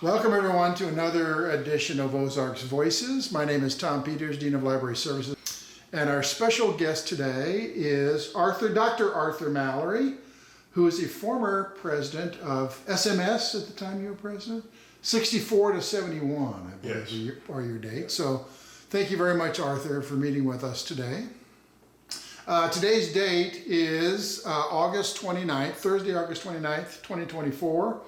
Welcome everyone to another edition of Ozarks Voices. My name is Tom Peters, Dean of Library Services. And our special guest today is Dr. Arthur Mallory, who is a former president of SMS at the time you were president. 64 to 71, I believe, yes, are your dates. So thank you very much, Arthur, for meeting with us today. Today's date is August 29th, Thursday, August 29th, 2024.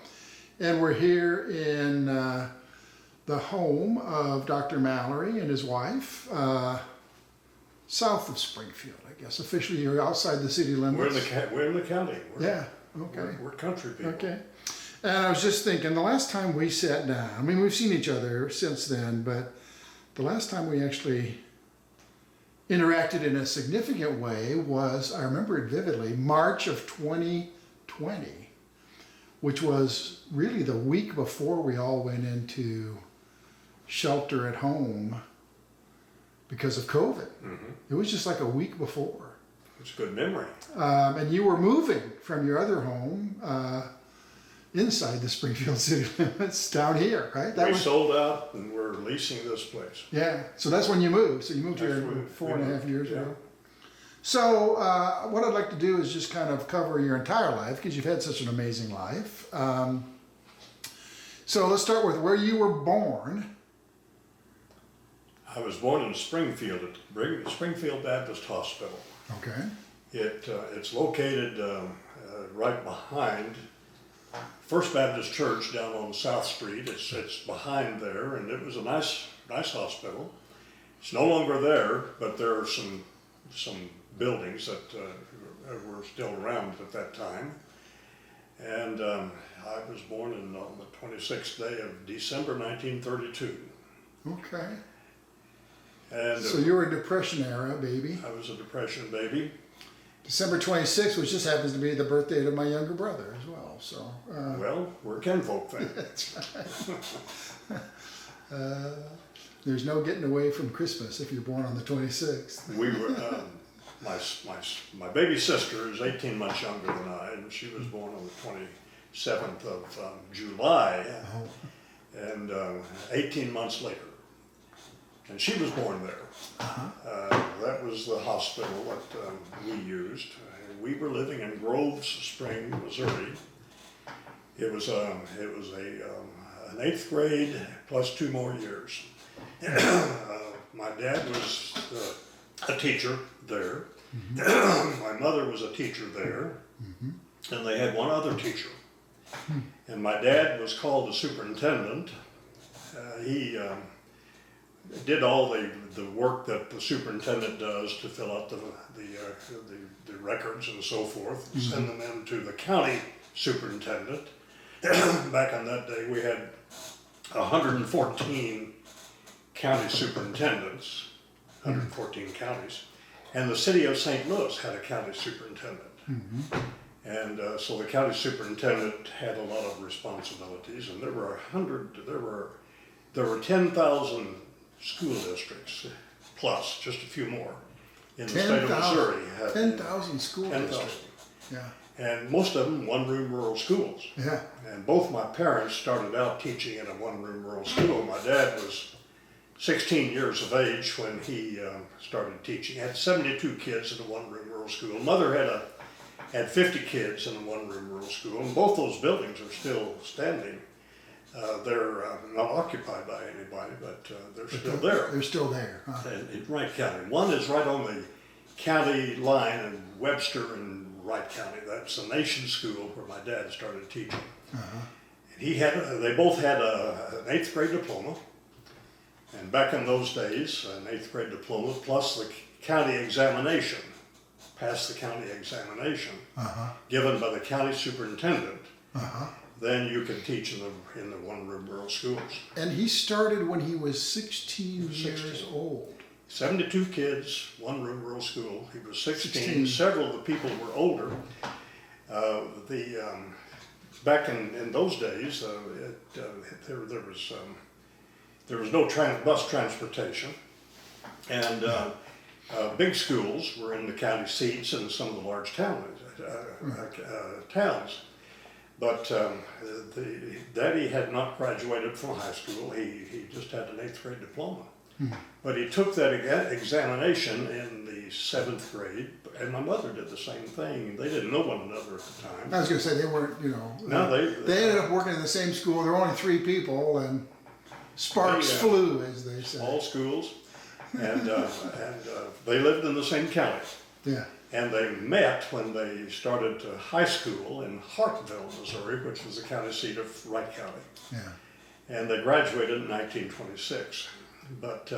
And we're here in the home of Dr. Mallory and his wife, south of Springfield, I guess. Officially, you're outside the city limits. We're in the county. We're country people. Okay. And I was just thinking, the last time we sat down, I mean, we've seen each other since then, but the last time we actually interacted in a significant way was, I remember it vividly, March of 2020, which was really the week before we all went into shelter at home because of COVID. Mm-hmm. It was just like a week before. It's a good memory. And you were moving from your other home inside the Springfield city limits down here, right? We sold out and we're leasing this place. Yeah, so that's when you moved. So you moved here 4.5 years ago. So what I'd like to do is just kind of cover your entire life because you've had such an amazing life. So let's start with where you were born. I was born in Springfield at the Springfield Baptist Hospital. Okay. It's located right behind First Baptist Church down on South Street. It's behind there, and it was a nice hospital. It's no longer there, but there are some buildings that were still around at that time. And I was born on the 26th day of December 1932. Okay. And so you were a Depression era baby. I was a Depression baby. December 26th, which just happens to be the birthday of my younger brother as well. So. Well, we're kinfolk then. That's right. There's no getting away from Christmas if you're born on the 26th. We were. My baby sister is 18 months younger than I, and she was born on the 27th of July, and 18 months later. And she was born there. That was the hospital that we used. We were living in Groves Spring, Missouri. It was an 8th grade plus 2 more years. My dad was a teacher there. Mm-hmm. My mother was a teacher there. Mm-hmm. And they had one other teacher. Mm-hmm. And my dad was called the superintendent. He did all the work that the superintendent does to fill out the records and so forth, and send them in to the county superintendent. Back on that day, we had 114 county superintendents, 114 counties, and the city of St. Louis had a county superintendent. Mm-hmm. And so the county superintendent had a lot of responsibilities, and there were 10,000 school districts, plus just a few more, in the state of Missouri. 10,000 school districts. Yeah. And most of them one-room rural schools. Yeah. And both my parents started out teaching in a one-room rural school. My dad was 16 years of age when he started teaching. He had 72 kids in a one-room rural school. Mother had 50 kids in a one-room rural school, and both those buildings are still standing. They're not occupied by anybody, but they're still there. They're still there. Huh? In Wright County. One is right on the county line in Webster and Wright County. That's the Nation School where my dad started teaching. And they both had an 8th grade diploma. And back in those days, an 8th grade diploma plus the county examination, passed the county examination, given by the county superintendent. Then you could teach in the one-room rural schools. And he started when he was 16 years old. 72 kids, one-room rural school. He was 16. Several of the people were older. Back in those days, there was no bus transportation, and big schools were in the county seats and some of the large towns. But Daddy had not graduated from high school. He just had an 8th grade diploma. But he took that examination in the 7th grade, and my mother did the same thing. They didn't know one another at the time. I was going to say they weren't, you know. No, they ended up working in the same school. There were only 3 people, and sparks flew, as they say. Small schools, and they lived in the same county. Yeah. And they met when they started high school in Hartville, Missouri, which was the county seat of Wright County. Yeah. And they graduated in 1926. But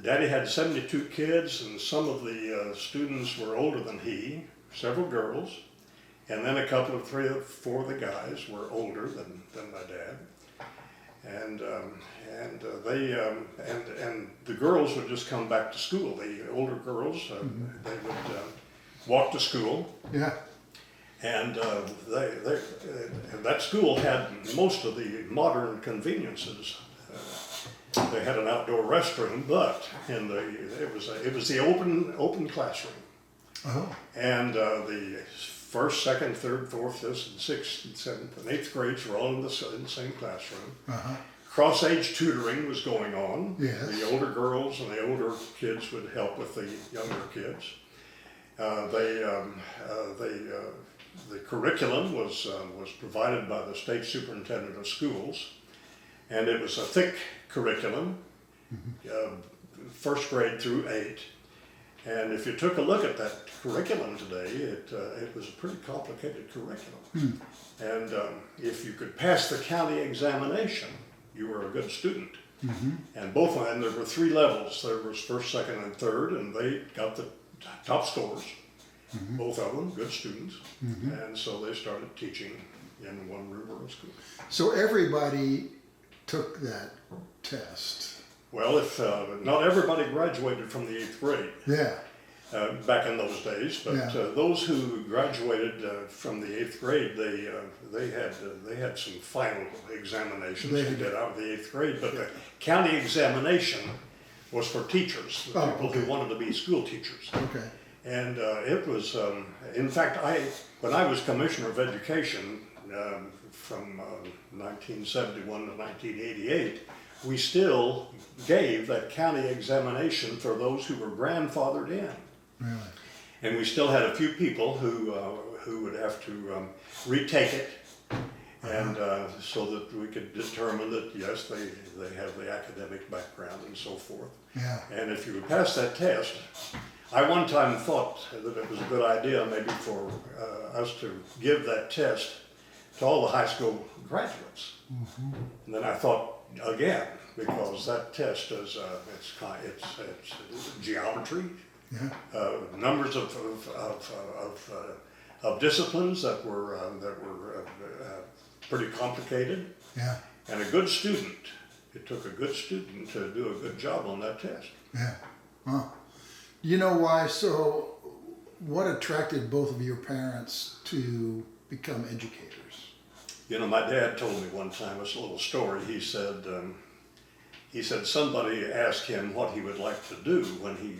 Daddy had 72 kids, and some of the students were older than he, several girls, and then a couple of 3 or 4 of the guys were older than my dad. And the girls would just come back to school. The older girls, they would walk to school. Yeah. And that school had most of the modern conveniences. They had an outdoor restroom, but it was the open classroom. Oh. And the 1st, 2nd, 3rd, 4th, 5th, and 6th, and 7th, and 8th grades were all in the same classroom. Uh-huh. Cross-age tutoring was going on. Yes. The older girls and the older kids would help with the younger kids. The curriculum was provided by the state superintendent of schools, and it was a thick curriculum, 1st grade through 8. And if you took a look at that curriculum today, it was a pretty complicated curriculum. And if you could pass the county examination, you were a good student. And both of them, there were 3 levels. There was 1st, 2nd, and 3rd, and they got the top scores. Both of them, good students. And so they started teaching in one rural school. So everybody took that test. Well, if not everybody graduated from the 8th grade. Yeah. Back in those days, but those who graduated from the 8th grade, they had some final examinations to get out of the 8th grade. But the county examination was for teachers, people who wanted to be school teachers. Okay. And it was, in fact, when I was Commissioner of Education from 1971 to 1988, we still gave that county examination for those who were grandfathered in. Really? And we still had a few people who would have to retake it, and so that we could determine that yes, they have the academic background and so forth. Yeah. And if you would pass that test, I one time thought that it was a good idea maybe for us to give that test to all the high school graduates. And then I thought again, because that test is it's geometry. Yeah. Numbers of disciplines that were pretty complicated. Yeah. And a good student. It took a good student to do a good job on that test. Yeah. Wow. You know why? So, what attracted both of your parents to become educators? You know, my dad told me one time, it's a little story. He said somebody asked him what he would like to do when he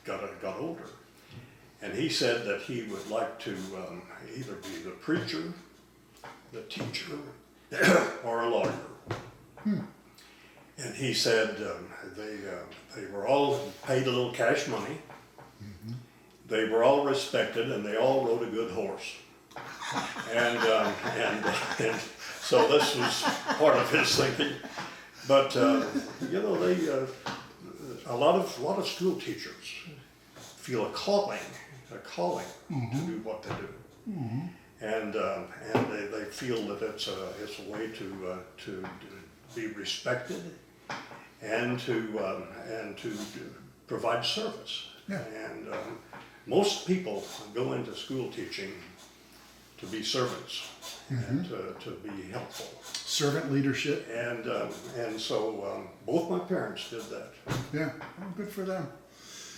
got older. And he said that he would like to either be the preacher, the teacher, or a lawyer. And he said they were all paid a little cash money. They were all respected, and they all rode a good horse. And so this was part of his thinking. But you know, a lot of school teachers feel a calling to do what they do, and they feel that it's a way to be respected and to provide service. Yeah. And most people go into school teaching to be servants and to be helpful. Servant leadership. And so both my parents did that. Yeah, well, good for them.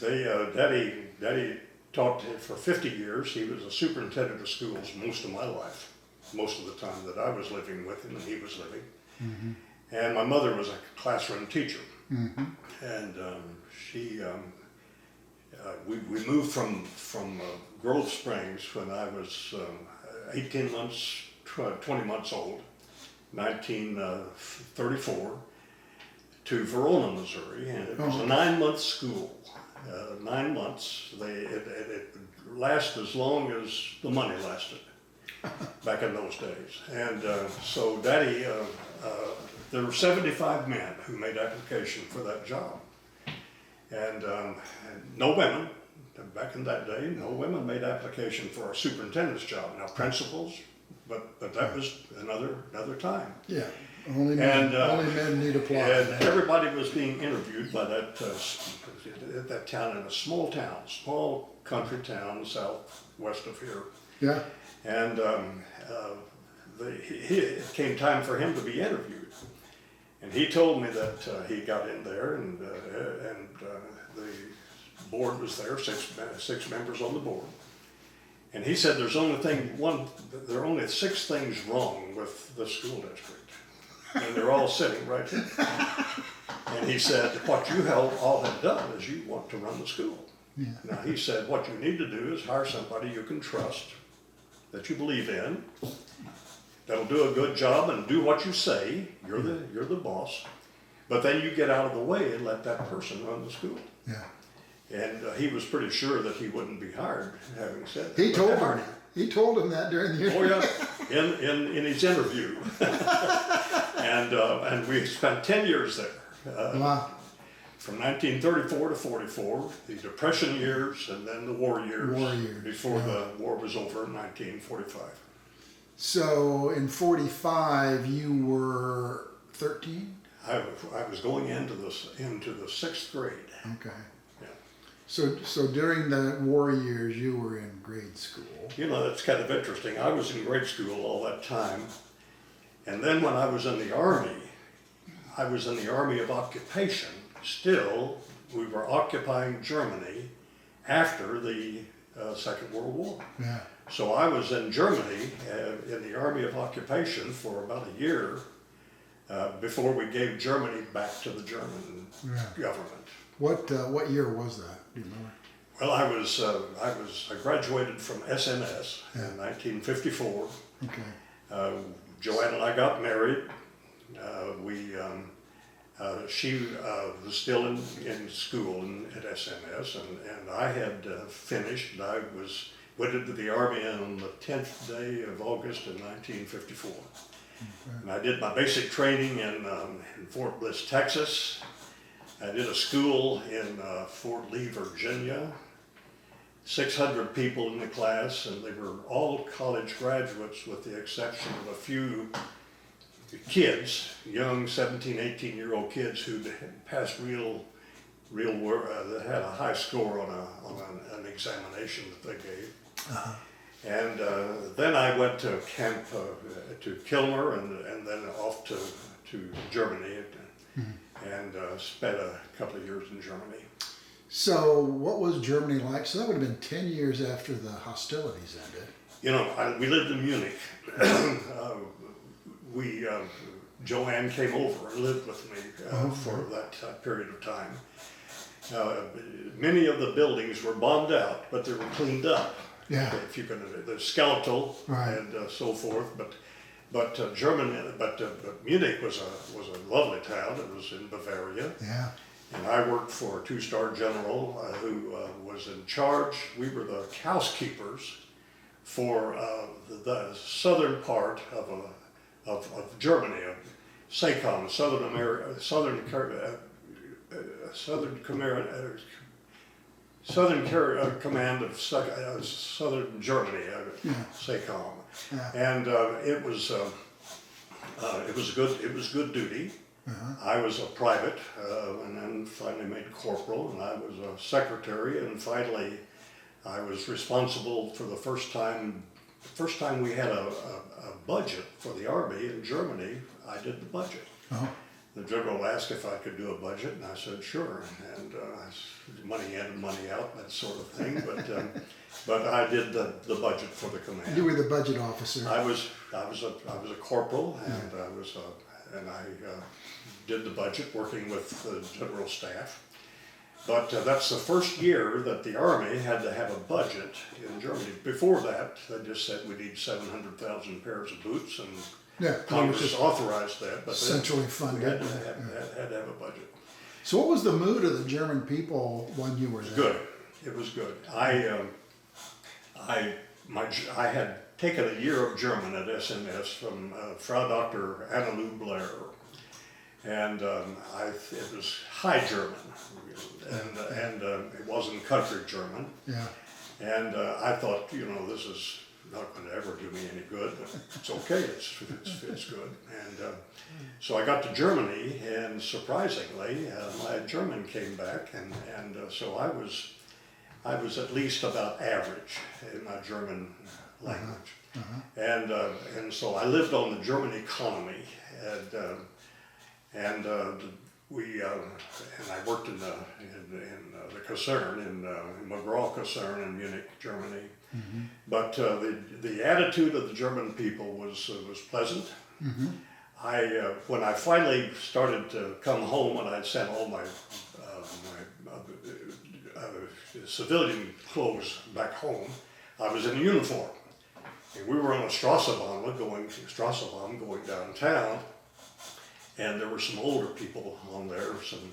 Daddy taught for 50 years. He was a superintendent of schools most of my life, most of the time that I was living with him and he was living. And my mother was a classroom teacher. And we moved from Grove Springs when I was 18 months, 20 months old, 1934, to Verona, Missouri, and it was a 9-month school. 9 months. It would last as long as the money lasted back in those days. And so Daddy, there were 75 men who made application for that job. And no women, back in that day, no women made application for a superintendent's job. Now principals, but that was another time. Yeah, only men need apply. And everybody was being interviewed by that town, in a small country town southwest of here. Yeah. And it came time for him to be interviewed. And he told me that he got in there, and the board was there, six members on the board. And he said there are only 6 things wrong with the school district. And they're all sitting right here. And he said, what you all have done is you want to run the school. Yeah. Now he said, what you need to do is hire somebody you can trust, that you believe in, that'll do a good job and do what you say. You're the boss. But then you get out of the way and let that person run the school. Yeah. And he was pretty sure that he wouldn't be hired, having said that. He told him that during the interview. Oh yeah, in his interview. And we spent 10 years there. Wow. From 1934 to 44, the Depression years, and then the war years. Before the war was over in 1945. So in 45, you were 13? I was going into the 6th grade. Okay. Yeah. So during the war years, you were in grade school. You know, that's kind of interesting. I was in grade school all that time. And then when I was in the Army of Occupation. Still, we were occupying Germany after the Second World War. Yeah. So I was in Germany in the Army of Occupation for about a year before we gave Germany back to the German government. What year was that? Do you remember? Well, I graduated from SNS in 1954. Okay. Joanne and I got married. She was still in school at SNS, and I had finished. I was went into the Army on the 10th day of August in 1954. Okay. And I did my basic training in Fort Bliss, Texas. I did a school in Fort Lee, Virginia. 600 people in the class, and they were all college graduates with the exception of a few kids, young 17, 18-year-old kids who passed real work, that had a high score on an examination that they gave. Uh-huh. And then I went to camp to Kilmer, and then off to Germany, and spent a couple of years in Germany. So what was Germany like? So that would have been 10 years after the hostilities ended. You know, we lived in Munich. Joanne came over and lived with me for that period of time. Many of the buildings were bombed out, but they were cleaned up. Yeah. If you can, the skeletal and so forth. But Munich was a lovely town. It was in Bavaria. Yeah. And I worked for a 2-star general who was in charge. We were the housekeepers for the southern part of Germany, of SACOM, Southern Command of Southern Germany, SACOM, and it was good duty. Uh-huh. I was a private, and then finally made corporal, and I was a secretary, and finally I was responsible for the first time we had a budget for the Army in Germany. I did the budget. Uh-huh. The general asked if I could do a budget, and I said sure, and money in and money out, that sort of thing. But I did the budget for the command. You were the budget officer. I was a corporal, and I did the budget working with the general staff. But that's the first year that the Army had to have a budget in Germany. Before that, they just said we need 700,000 pairs of boots, and Yeah, it was Congress just authorized that. But centrally we funded. had to have a budget. So what was the mood of the German people when you were there? Good. It was good. I had taken a year of German at SMS from Frau Dr. Annalou Blair, and it was High German, and it wasn't country German. Yeah. And I thought, this is not going to ever do me any good, but it's okay. It's good. And so I got to Germany, and surprisingly, my German came back, and so I was at least about average in my German language. And so I lived on the German economy, and I worked in the concern in McGraw concern in Munich, Germany. But the attitude of the German people was pleasant. When I finally started to come home, and I'd sent all my civilian clothes back home, I was in a uniform. And we were on a Straßenbahn going downtown, and there were some older people on there, some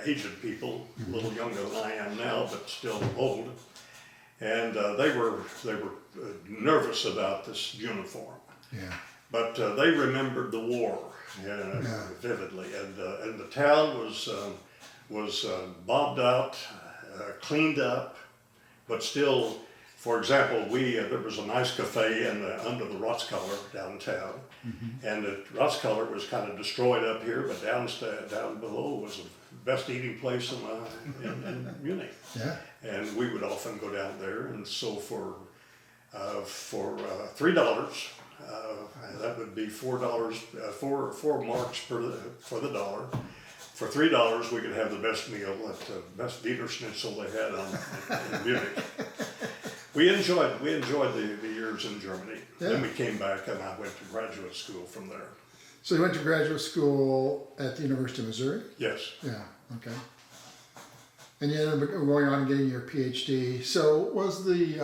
aged people, a little younger than I am now, but still old. And they were nervous about this uniform. Yeah. But they remembered the war vividly, and the town was bobbed out, cleaned up, but still. For example, there was a nice cafe under the Ratskeller downtown, and the Ratskeller was kind of destroyed up here, but down below was the best eating place in Munich. Yeah. And we would often go down there, and so for $3, that would be $4, 4 marks for the dollar. For $3, we could have the best meal at the best Wiener Schnitzel they had in Munich. We enjoyed the years in Germany. Yeah. Then we came back, and I went to graduate school from there. So you went to graduate school at the University of Missouri? Yes. Yeah, okay. And you ended up going on and getting your PhD. So was the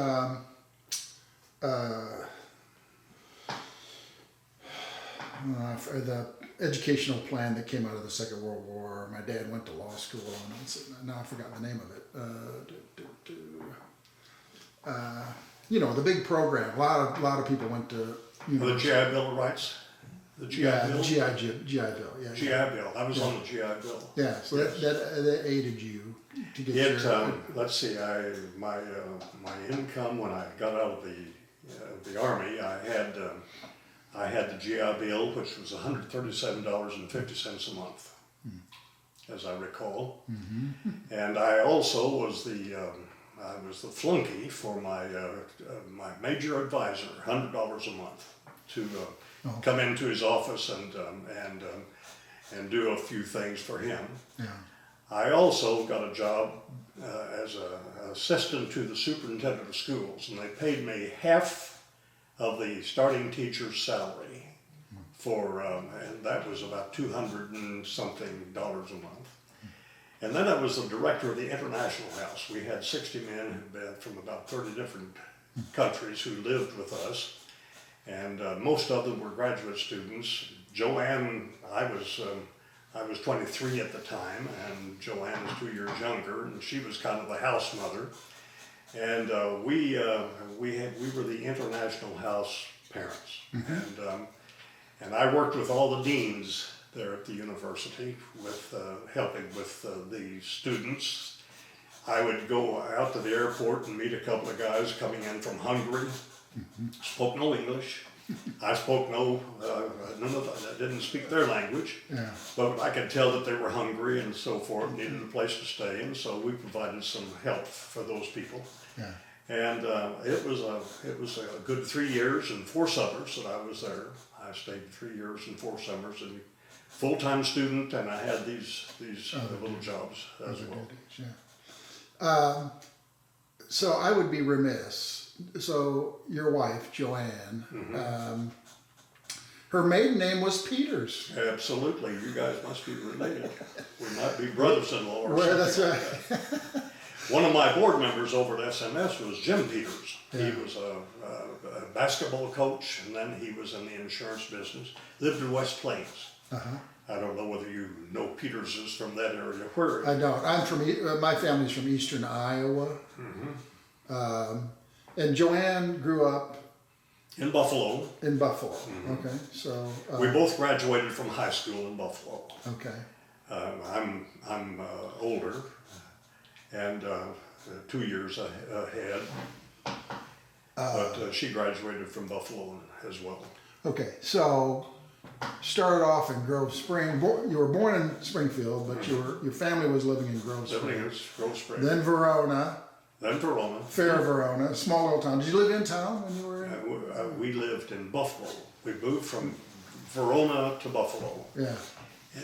educational plan that came out of the Second World War? My dad went to law school, and now I forgot the name of it. The big program. A lot of people went to. The GI Bill of Rights. The GI Bill. GI Bill. Yeah. GI Bill. I was on the GI Bill. Yeah. So yes. that aided you to get your. Let's see. My income when I got out of the Army, I had the GI Bill, which was $137.50 a month, as I recall, and I also was I was the flunky for my major advisor, $100 a month, to come into his office and do a few things for him. Yeah. I also got a job as an assistant to the superintendent of schools, and they paid me half of the starting teacher's salary and that was about $200 and something a month. And then I was the director of the International House. We had 60 men who'd been from about 30 different countries who lived with us, and most of them were graduate students. Joanne, I was 23 at the time, and Joanne was 2 years younger, and she was kind of the house mother. And we were the International House parents, and I worked with all the deans there at the university with helping with the students. I would go out to the airport and meet a couple of guys coming in from Hungary, spoke no English. I spoke I didn't speak their language, but I could tell that they were hungry and so forth, needed a place to stay, and so we provided some help for those people. Yeah. And it was a good 3 years and 4 summers that I was there. I stayed 3 years and 4 summers, and full-time student, and I had these little jobs as well. Yeah. So I would be remiss. So your wife, Joanne, Her maiden name was Peters. Absolutely. You guys must be related. We might be brothers-in-law or Well, something. that's right. One of my board members over at SMS was Jim Peters. Yeah. He was a basketball coach, and then he was in the insurance business. Lived in West Plains. Uh-huh. I don't know whether you know Peters is from that area. Where? I don't. I'm from, my family's from eastern Iowa. And Joanne grew up In Buffalo. in Buffalo. Okay, so. We both graduated from high school in Buffalo. Okay, I'm older, and 2 years ahead. But she graduated from Buffalo as well. okay, so started off in Grove Spring. You were born in Springfield, but your family was living in Grove Living Spring. in Grove Spring. Then Verona, Then Verona. Fair Verona, a small little town. Did you live in town when you were in? We lived in Buffalo. We moved from Verona to Buffalo Yeah,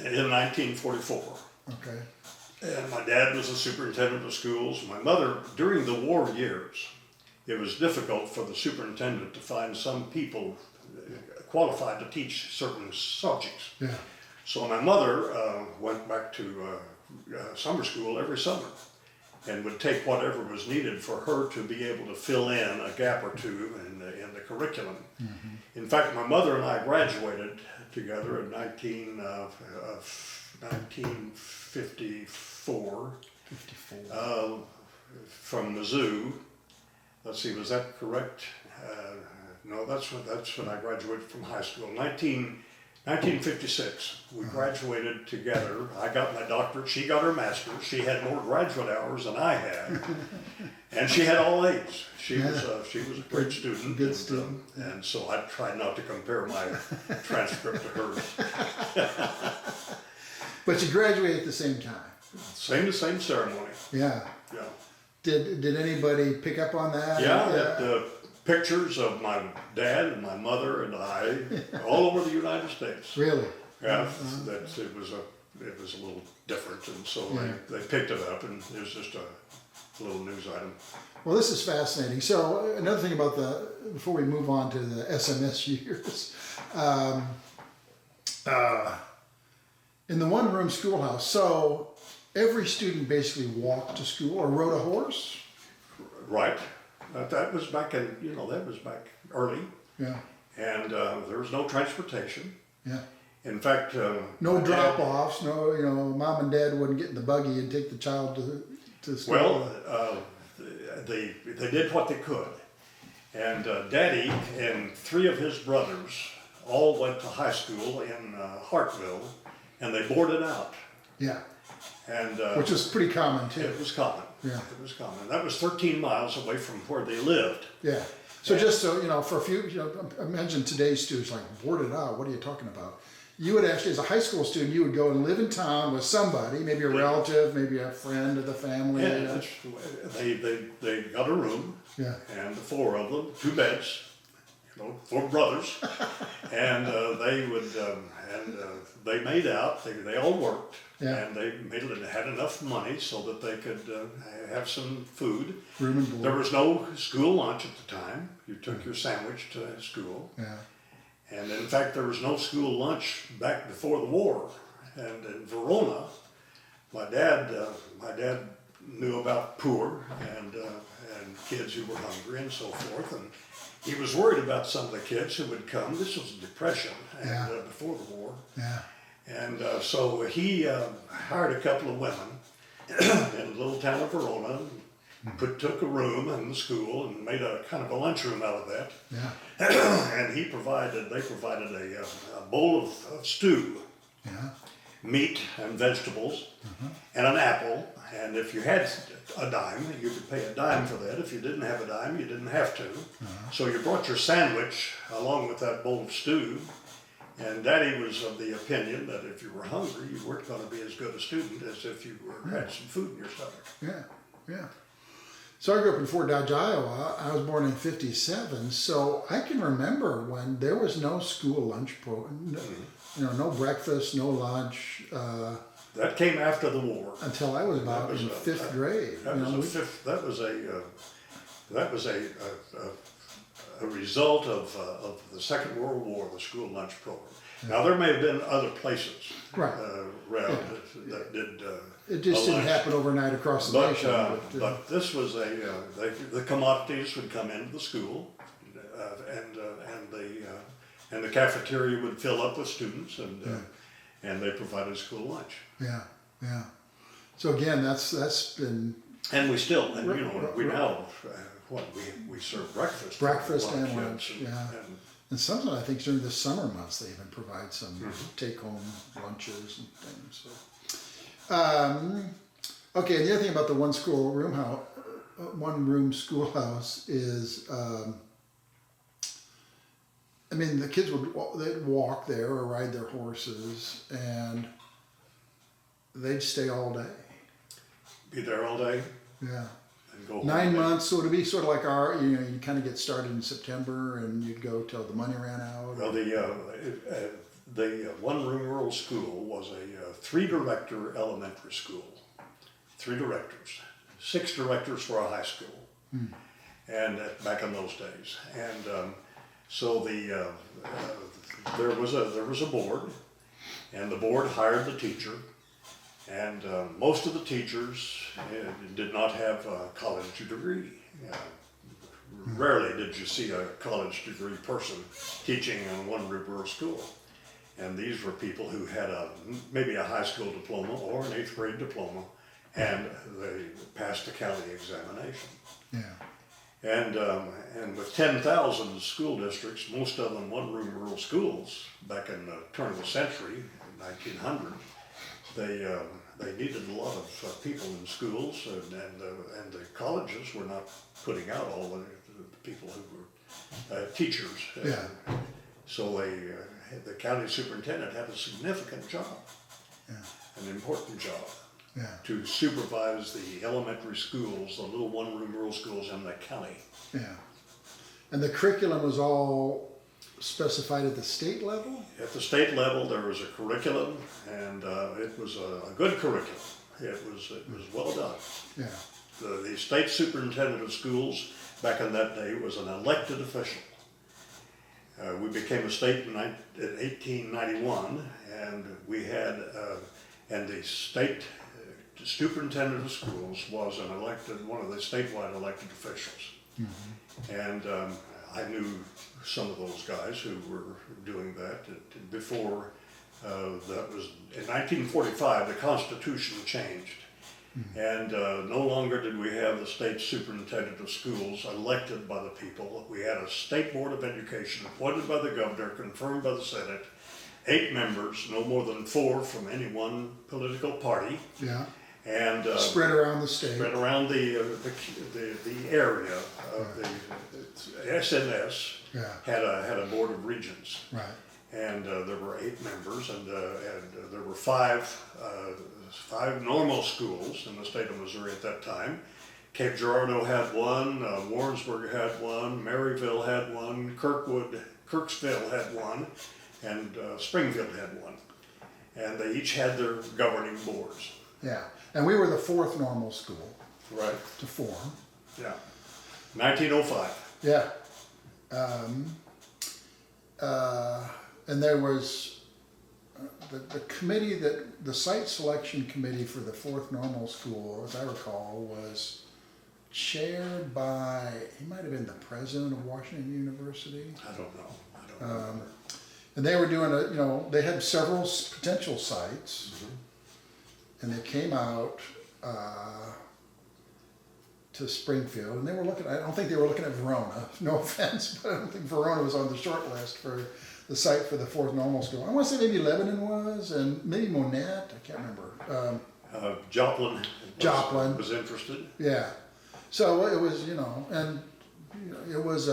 in 1944. okay. And my dad was the superintendent of schools. My mother, during the war years, it was difficult for the superintendent to find some people qualified to teach certain subjects. Yeah, So my mother went back to summer school every summer and would take whatever was needed for her to be able to fill in a gap or two in the curriculum. In fact, my mother and I graduated together in 1954 54. from Mizzou. Let's see, was that correct? No, that's when I graduated from high school. 1956, we graduated together. I got my doctorate, she got her master's. She had more graduate hours than I had, and she had all A's. She was a great student. Good student. And so I tried not to compare my transcript to hers. But you graduated at the same time. Same ceremony. Yeah. Yeah. Did anybody pick up on that? Yeah. Pictures of my dad and my mother and I all over the United States. Really? Yeah, it was a little different, and so they picked it up, and it was just a little news item. Well, this is fascinating. So another thing about before we move on to the SMS years, in the one-room schoolhouse, so every student basically walked to school or rode a horse? Right. That was back early, Yeah, and there was no transportation. yeah. In fact, No drop-offs, mom and dad wouldn't get in the buggy and take the child to school. well, they did what they could, and Daddy and three of his brothers all went to high school in Hartville, and they boarded out. Yeah, And which is pretty common too. it was common. Yeah. It was common. That was 13 miles away from where they lived. Yeah. So just so, for a few, imagine today's students like boarded out, what are you talking about? You would actually, as a high school student, you would go and live in town with somebody, maybe a relative, maybe a friend of the family. And they got a room, Yeah. and the four of them, 2 beds, four brothers, and they made out. They all worked, Yeah. and they had enough money so that they could have some food. Room and board. There was no school lunch at the time. You took your sandwich to school. Yeah. And in fact, there was no school lunch back before the war. And in Verona, my dad knew about poor and kids who were hungry and so forth. And he was worried about some of the kids who would come. This was the Depression and before the war. Yeah. And so he hired a couple of women in the little town of Verona, took a room in the school and made a kind of a lunchroom out of that. Yeah. And they provided a bowl of stew, Yeah. meat and vegetables, and an apple. And if you had a dime, you could pay a dime for that. If you didn't have a dime, you didn't have to. So you brought your sandwich along with that bowl of stew. And Daddy was of the opinion that if you were hungry, you weren't going to be as good a student as if you had some food in your stomach. Yeah. Yeah. So I grew up in Fort Dodge, Iowa. I was born in '57, so I can remember when there was no school lunch program, no breakfast, no lunch. That came after the war. Until I was about in 5th grade. That was a a result of the Second World War, the school lunch program. Now, there may have been other places Right. around that did. It just didn't happen overnight across the nation. But this was the commodities would come into the school, and the cafeteria would fill up with students, and they provided school lunch. Yeah, yeah. So again, that's been And we still, and we now we serve breakfast. breakfast for a lot of and lunch. kids, Yeah. And sometimes I think during the summer months they even provide some take-home lunches and things. So, okay. And the other thing about the one room schoolhouse is, I mean, the kids they'd walk there or ride their horses, and they'd stay all day. Be there all day. Yeah. And go home 9 months, so it'd be sort of like you kind of get started in September and you'd go till the money ran out. Well, the one-room rural school was a three-director elementary school. 3 directors, 6 directors for a high school, and back in those days. And so there was a board, and the board hired the teacher. And most of the teachers did not have a college degree. Rarely did you see a college degree person teaching in one rural school. And these were people who had maybe a high school diploma or an 8th grade diploma, and they passed the county examination. Yeah. And with 10,000 school districts, most of them one-room rural schools, back in the turn of the century, 1900, they needed a lot of people in schools, and the colleges were not putting out all the people who were teachers. Yeah. So the county superintendent had a significant job, an important job, to supervise the elementary schools, the little one-room rural schools in the county. Yeah. And the curriculum was all specified at the state level? At the state level, there was a curriculum, and it was a good curriculum. It was well done. Yeah. The state superintendent of schools back in that day was an elected official. We became a state in 1891, and we had, and the state superintendent of schools was one of the statewide elected officials. And I knew some of those guys who were doing that before. That was in 1945. The Constitution changed, and no longer did we have the state superintendent of schools elected by the people. We had a state board of education appointed by the governor, confirmed by the Senate, 8 members, no more than 4 from any one political party. Yeah. And spread around the state. Spread around the area of the SNS. Had a board of regents. Right. And there were 8 members, and there were 5 normal schools in the state of Missouri at that time. Cape Girardeau had one, Warrensburg had one, Maryville had one, Kirksville had one, and Springfield had one. And they each had their governing boards. Yeah. And we were the 4th normal school. Right. To form. Yeah. 1905. Yeah. And there was the committee the site selection committee for the 4th normal school, as I recall, was chaired by, he might have been the president of Washington University. I don't know. Remember. And they were doing they had several potential sites, and they came out to Springfield, and they were looking. I don't think they were looking at Verona. No offense, but I don't think Verona was on the short list for the site for the 4th normal school. I want to say maybe Lebanon was, and maybe Monette. I can't remember. Joplin was interested. Yeah, so it was and it was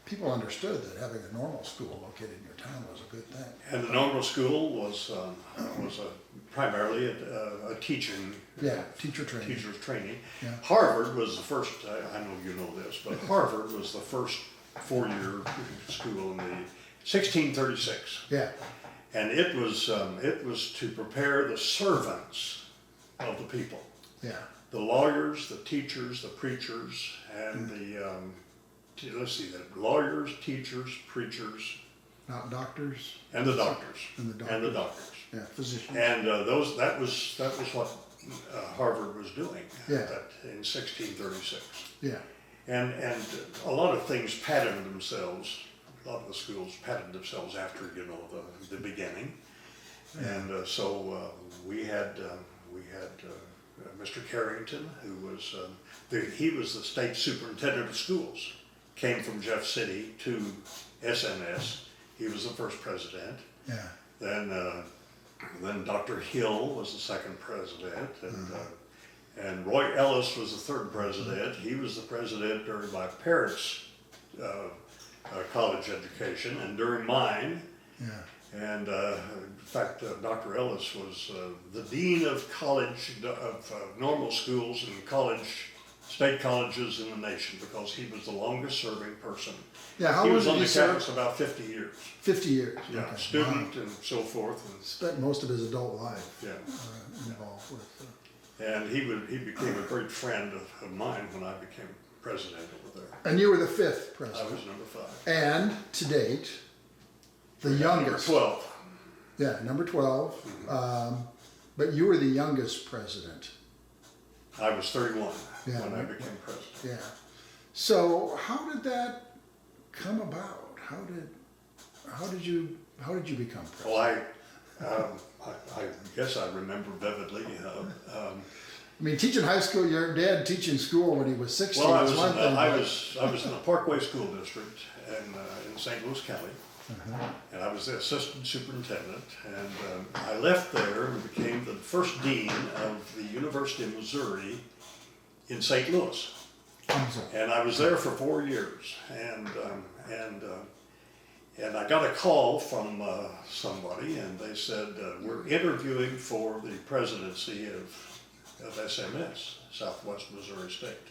people understood that having a normal school located in your town was a good thing. And the normal school was primarily a teaching. Teacher training. Teacher's training. Yeah. Harvard was the first. I know you know this, but Harvard was the first 4-year school in the 1636. Yeah. And it was to prepare the servants of the people. Yeah. The lawyers, the teachers, the preachers, and the let's see, lawyers, teachers, preachers, Not doctors. and the doctors. And the doctors. And the doctors. Yeah, physicians. And that was what Harvard was doing Yeah. in 1636. Yeah. And a lot of things patterned themselves. A lot of the schools patterned themselves after the beginning. And so we had Mr. Carrington, who was he was the state superintendent of schools. Came from Jeff City to SNS. He was the first president. Yeah. Then Dr. Hill was the second president, and Roy Ellis was the third president. He was the president during my parents' college education and during mine. Yeah. And in fact, Dr. Ellis was the dean of college, of normal schools and state colleges in the nation, because he was the longest serving person. Yeah. How He long was did on he the serve? campus about 50 years. 50 years. Yeah, Okay. student Wow. and so forth. And, Spent most of his adult life yeah. involved with. And he became a great friend of mine when I became president over there. And you were the fifth I president. was number 5. And to date, the Number youngest. 12. Yeah, number 12. But you were the youngest president. I was 31 Yeah, when I right. became president. Yeah. So how did that come about? How did you become president? Well, I guess I remember vividly. I mean, teaching high school, your dad teaching school when he was 16 Well, I was was one in, thing. I was in the Parkway School District in St. Louis County, and I was the assistant superintendent. And I left there and became the first dean of the University of Missouri in St. Louis. And I was there for 4 years, and I got a call from somebody, and they said, we're interviewing for the presidency of SMS, Southwest Missouri State.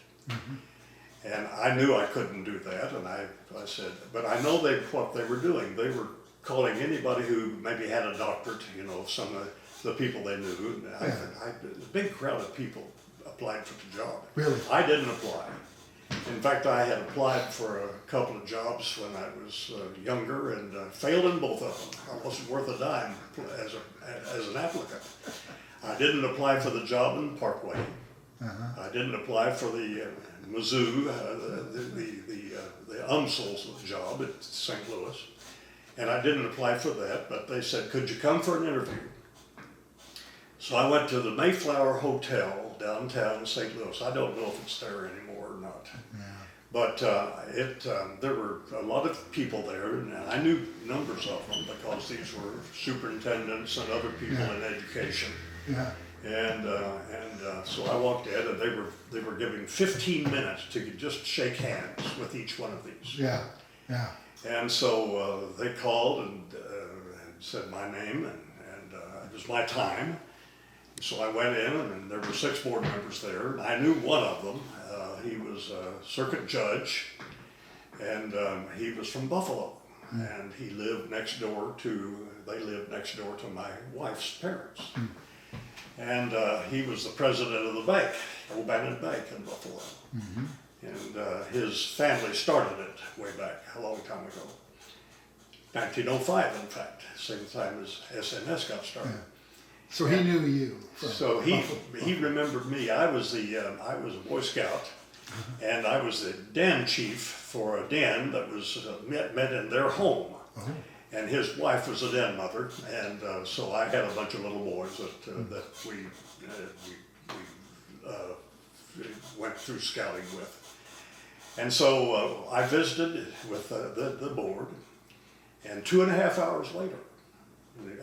And I knew I couldn't do that, and I said, but I know what they were doing. They were calling anybody who maybe had a doctorate, some of the people they knew. And a big crowd of people applied for the job. Really? I didn't apply. In fact, I had applied for a couple of jobs when I was younger and failed in both of them. I wasn't worth a dime as an applicant. I didn't apply for the job in Parkway. I didn't apply for the Mizzou, the UMSL job at St. Louis. And I didn't apply for that, but they said, could you come for an interview? So I went to the Mayflower Hotel downtown St. Louis. I don't know if it's there anymore or not. Yeah. But there were a lot of people there, and I knew numbers of them because these were superintendents and other people in education. Yeah. And so I walked in, and they were giving 15 minutes to just shake hands with each one of these. Yeah. Yeah. And so they called and said my name, and it was my time. So I went in, and there were 6 board members there, and I knew one of them. He was a circuit judge, and he was from Buffalo, and they lived next door to my wife's parents. And he was the president of the bank, Old Bannon Bank in Buffalo. And his family started it way back, a long time ago. 1905, in fact, same time as SNS got started. Yeah. So he knew you. So he remembered me. I was a Boy Scout, and I was the den chief for a den that was met in their home. And his wife was a den mother, and so I had a bunch of little boys that we went through scouting with. And so I visited with the board, and 2.5 hours later,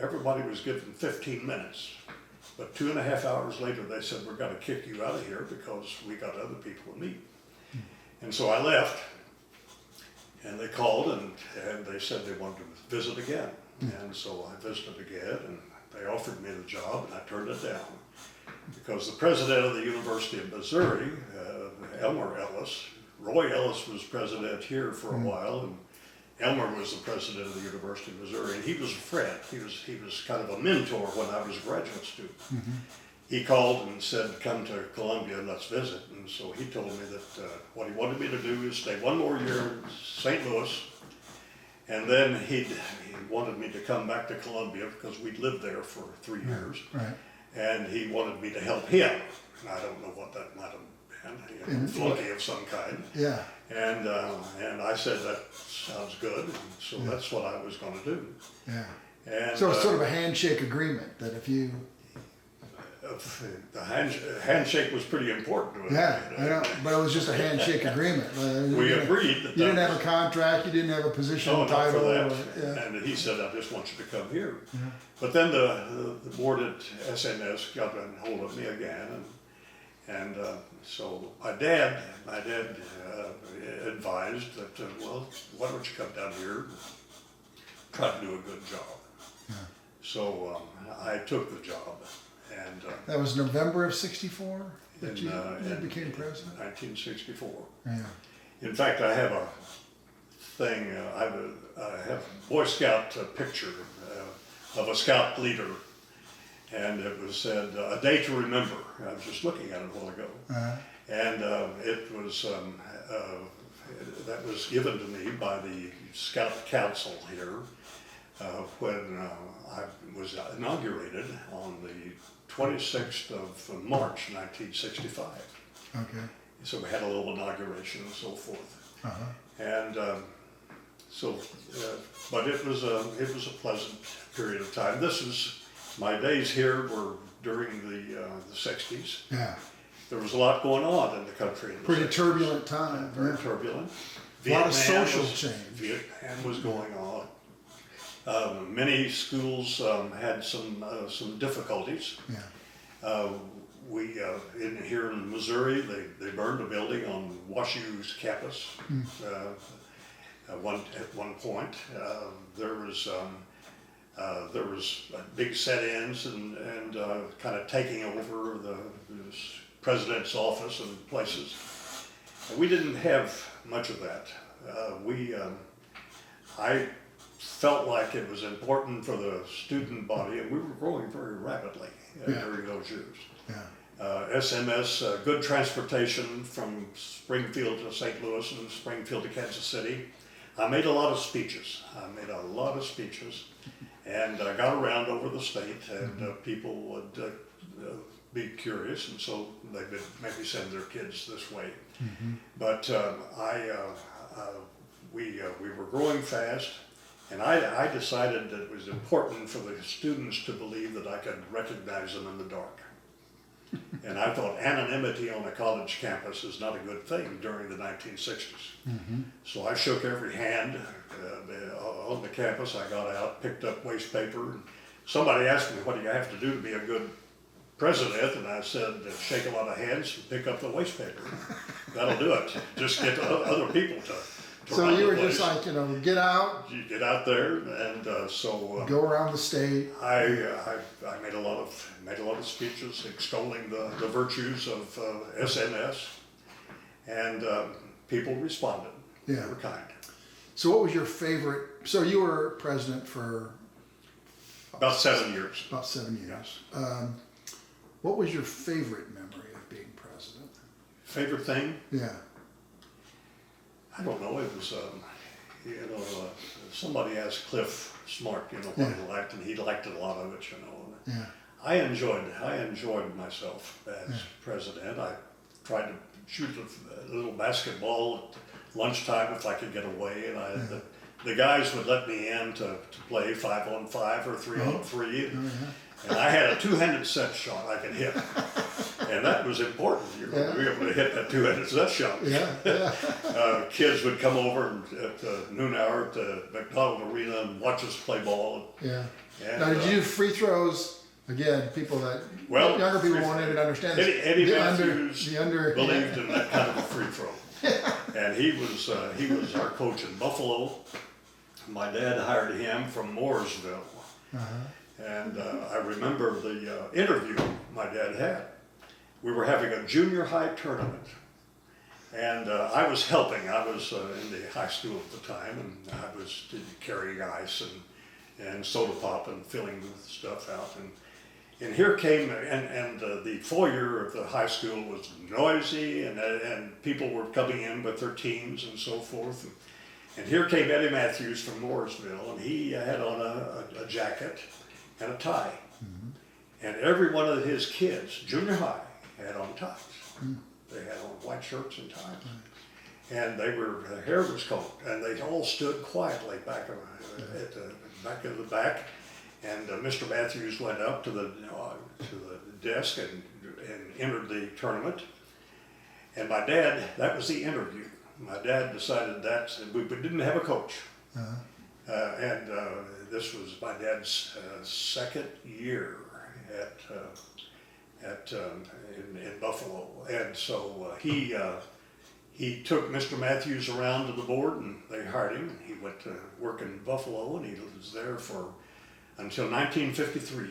everybody was given 15 minutes, but 2.5 hours later they said, we're going to kick you out of here because we got other people to meet. And so I left, and they called, and they said they wanted to visit again. And so I visited again, and they offered me the job, and I turned it down. Because the president of the University of Missouri, Ellis, Roy Ellis was president here for a while, and Elmer was the president of the University of Missouri, and he was a friend. He was kind of a mentor when I was a graduate student. he called and said, come to Columbia and let's visit. And so he told me that what he wanted me to do is stay one more year in St. Louis, and then he wanted me to come back to Columbia because we'd lived there for 3 years. Right. And he wanted me to help him. I don't know what that might have been, flunky of some kind. Yeah. And I said, that sounds good. And so that's what I was going to do. Yeah. And, So it's sort of a handshake agreement that if you. The handshake was pretty important. Yeah, I know, but it was just a handshake agreement. We agreed that you didn't have a contract, you didn't have a position, not title. for that. Yeah. And he said, I just want you to come here. But then the board at SNS got a hold of me again, and so my dad advised that, well, why don't you come down here and try to do a good job. Yeah. So I took the job. And that was November of '64 that you became president? 1964. Yeah. In fact, I have a thing, I have a Boy Scout picture of a scout leader, and it was said, a day to remember. I was just looking at it a while ago. And it was, that was given to me by the Scout Council here when I was inaugurated on the 26th of March, 1965. Okay. So we had a little inauguration and so forth. And but it was a pleasant period of time. My days here were during the 60s. Yeah. There was a lot going on in the country. In the Pretty 60s. turbulent time. Very turbulent. A lot of social change. Vietnam was going on. Many schools had some difficulties. Yeah. Here in Missouri, they burned a building on WashU's campus. At one point, there was big set-ins and kind of taking over the president's office and places. And we didn't have much of that. I felt like it was important for the student body, and we were growing very rapidly during those years. Yeah. SMS, good transportation from Springfield to St. Louis and Springfield to Kansas City. I made a lot of speeches. And I got around over the state, and people would be curious, and so they would maybe send their kids this way. But we were growing fast, and I decided that it was important for the students to believe that I could recognize them in the dark. And I thought anonymity on a college campus is not a good thing during the 1960s. So I shook every hand on the campus. I got out, picked up waste paper. And somebody asked me, what do you have to do to be a good president? And I said, shake a lot of hands and pick up the waste paper. That'll do it. Just get other people to So you were just like, get out. You get out there, and go around the state. I made a lot of speeches extolling the virtues of SNS, and people responded. Yeah. They were kind. So what was your favorite? So you were president for About 7 years. About 7 years. What was your favorite memory of being president? Favorite thing? Yeah. I don't know. It was, somebody asked Cliff Smart, what he liked, and he liked a lot of it, Yeah. I enjoyed myself as president. I tried to shoot a little basketball at lunchtime if I could get away, and the guys would let me in to play 5-on-5 or 3-on-3. And I had a two-handed set shot I could hit. And that was important. You were be able to hit that two-handed set shot. Kids would come over at noon hour to McDonald Arena and watch us play ball. Yeah. And, now, did you do free throws? Again, people that younger people won't even understand this. Eddie Matthews believed in that kind of a free throw. And he was our coach in Buffalo. My dad hired him from Mooresville. And I remember the interview my dad had. We were having a junior high tournament. And I was helping. I was in the high school at the time, and I was carrying ice and soda pop and filling the stuff out. And here came, and the foyer of the high school was noisy, and people were coming in with their teams and so forth. And here came Eddie Matthews from Mooresville, and he had on a jacket and a tie. And every one of his kids, junior high, had on ties. They had on white shirts and ties. And their hair was combed, and they all stood quietly back at the back of the back. And Mr. Matthews went up to the desk and entered the tournament. And my dad, that was the interview. My dad decided that we didn't have a coach. And this was my dad's second year in Buffalo. And so he took Mr. Matthews around to the board, and they hired him. He went to work in Buffalo, and he was there until 1953.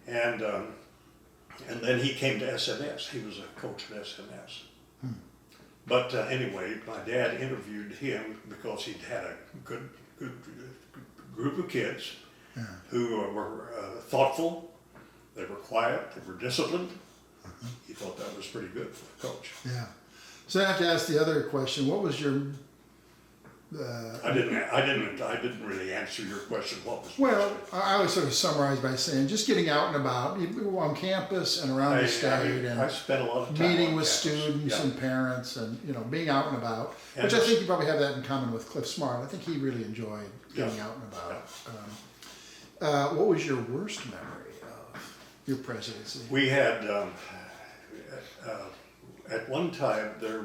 And then he came to SNS. He was a coach at SNS. But anyway, my dad interviewed him because he'd had a good group of kids who were thoughtful, they were quiet, they were disciplined. He thought that was pretty good for a coach. Yeah. So I have to ask the other question. What was your I didn't really answer your question. What was? Well, I always sort of summarize by saying just getting out and about on campus and around the state, and I spent a lot of time meeting on with campus. students and parents, and being out and about. And Which I think you probably have that in common with Cliff Smart. I think he really enjoyed getting Yeah. out and about. What was your worst memory of your presidency? We had at one time there.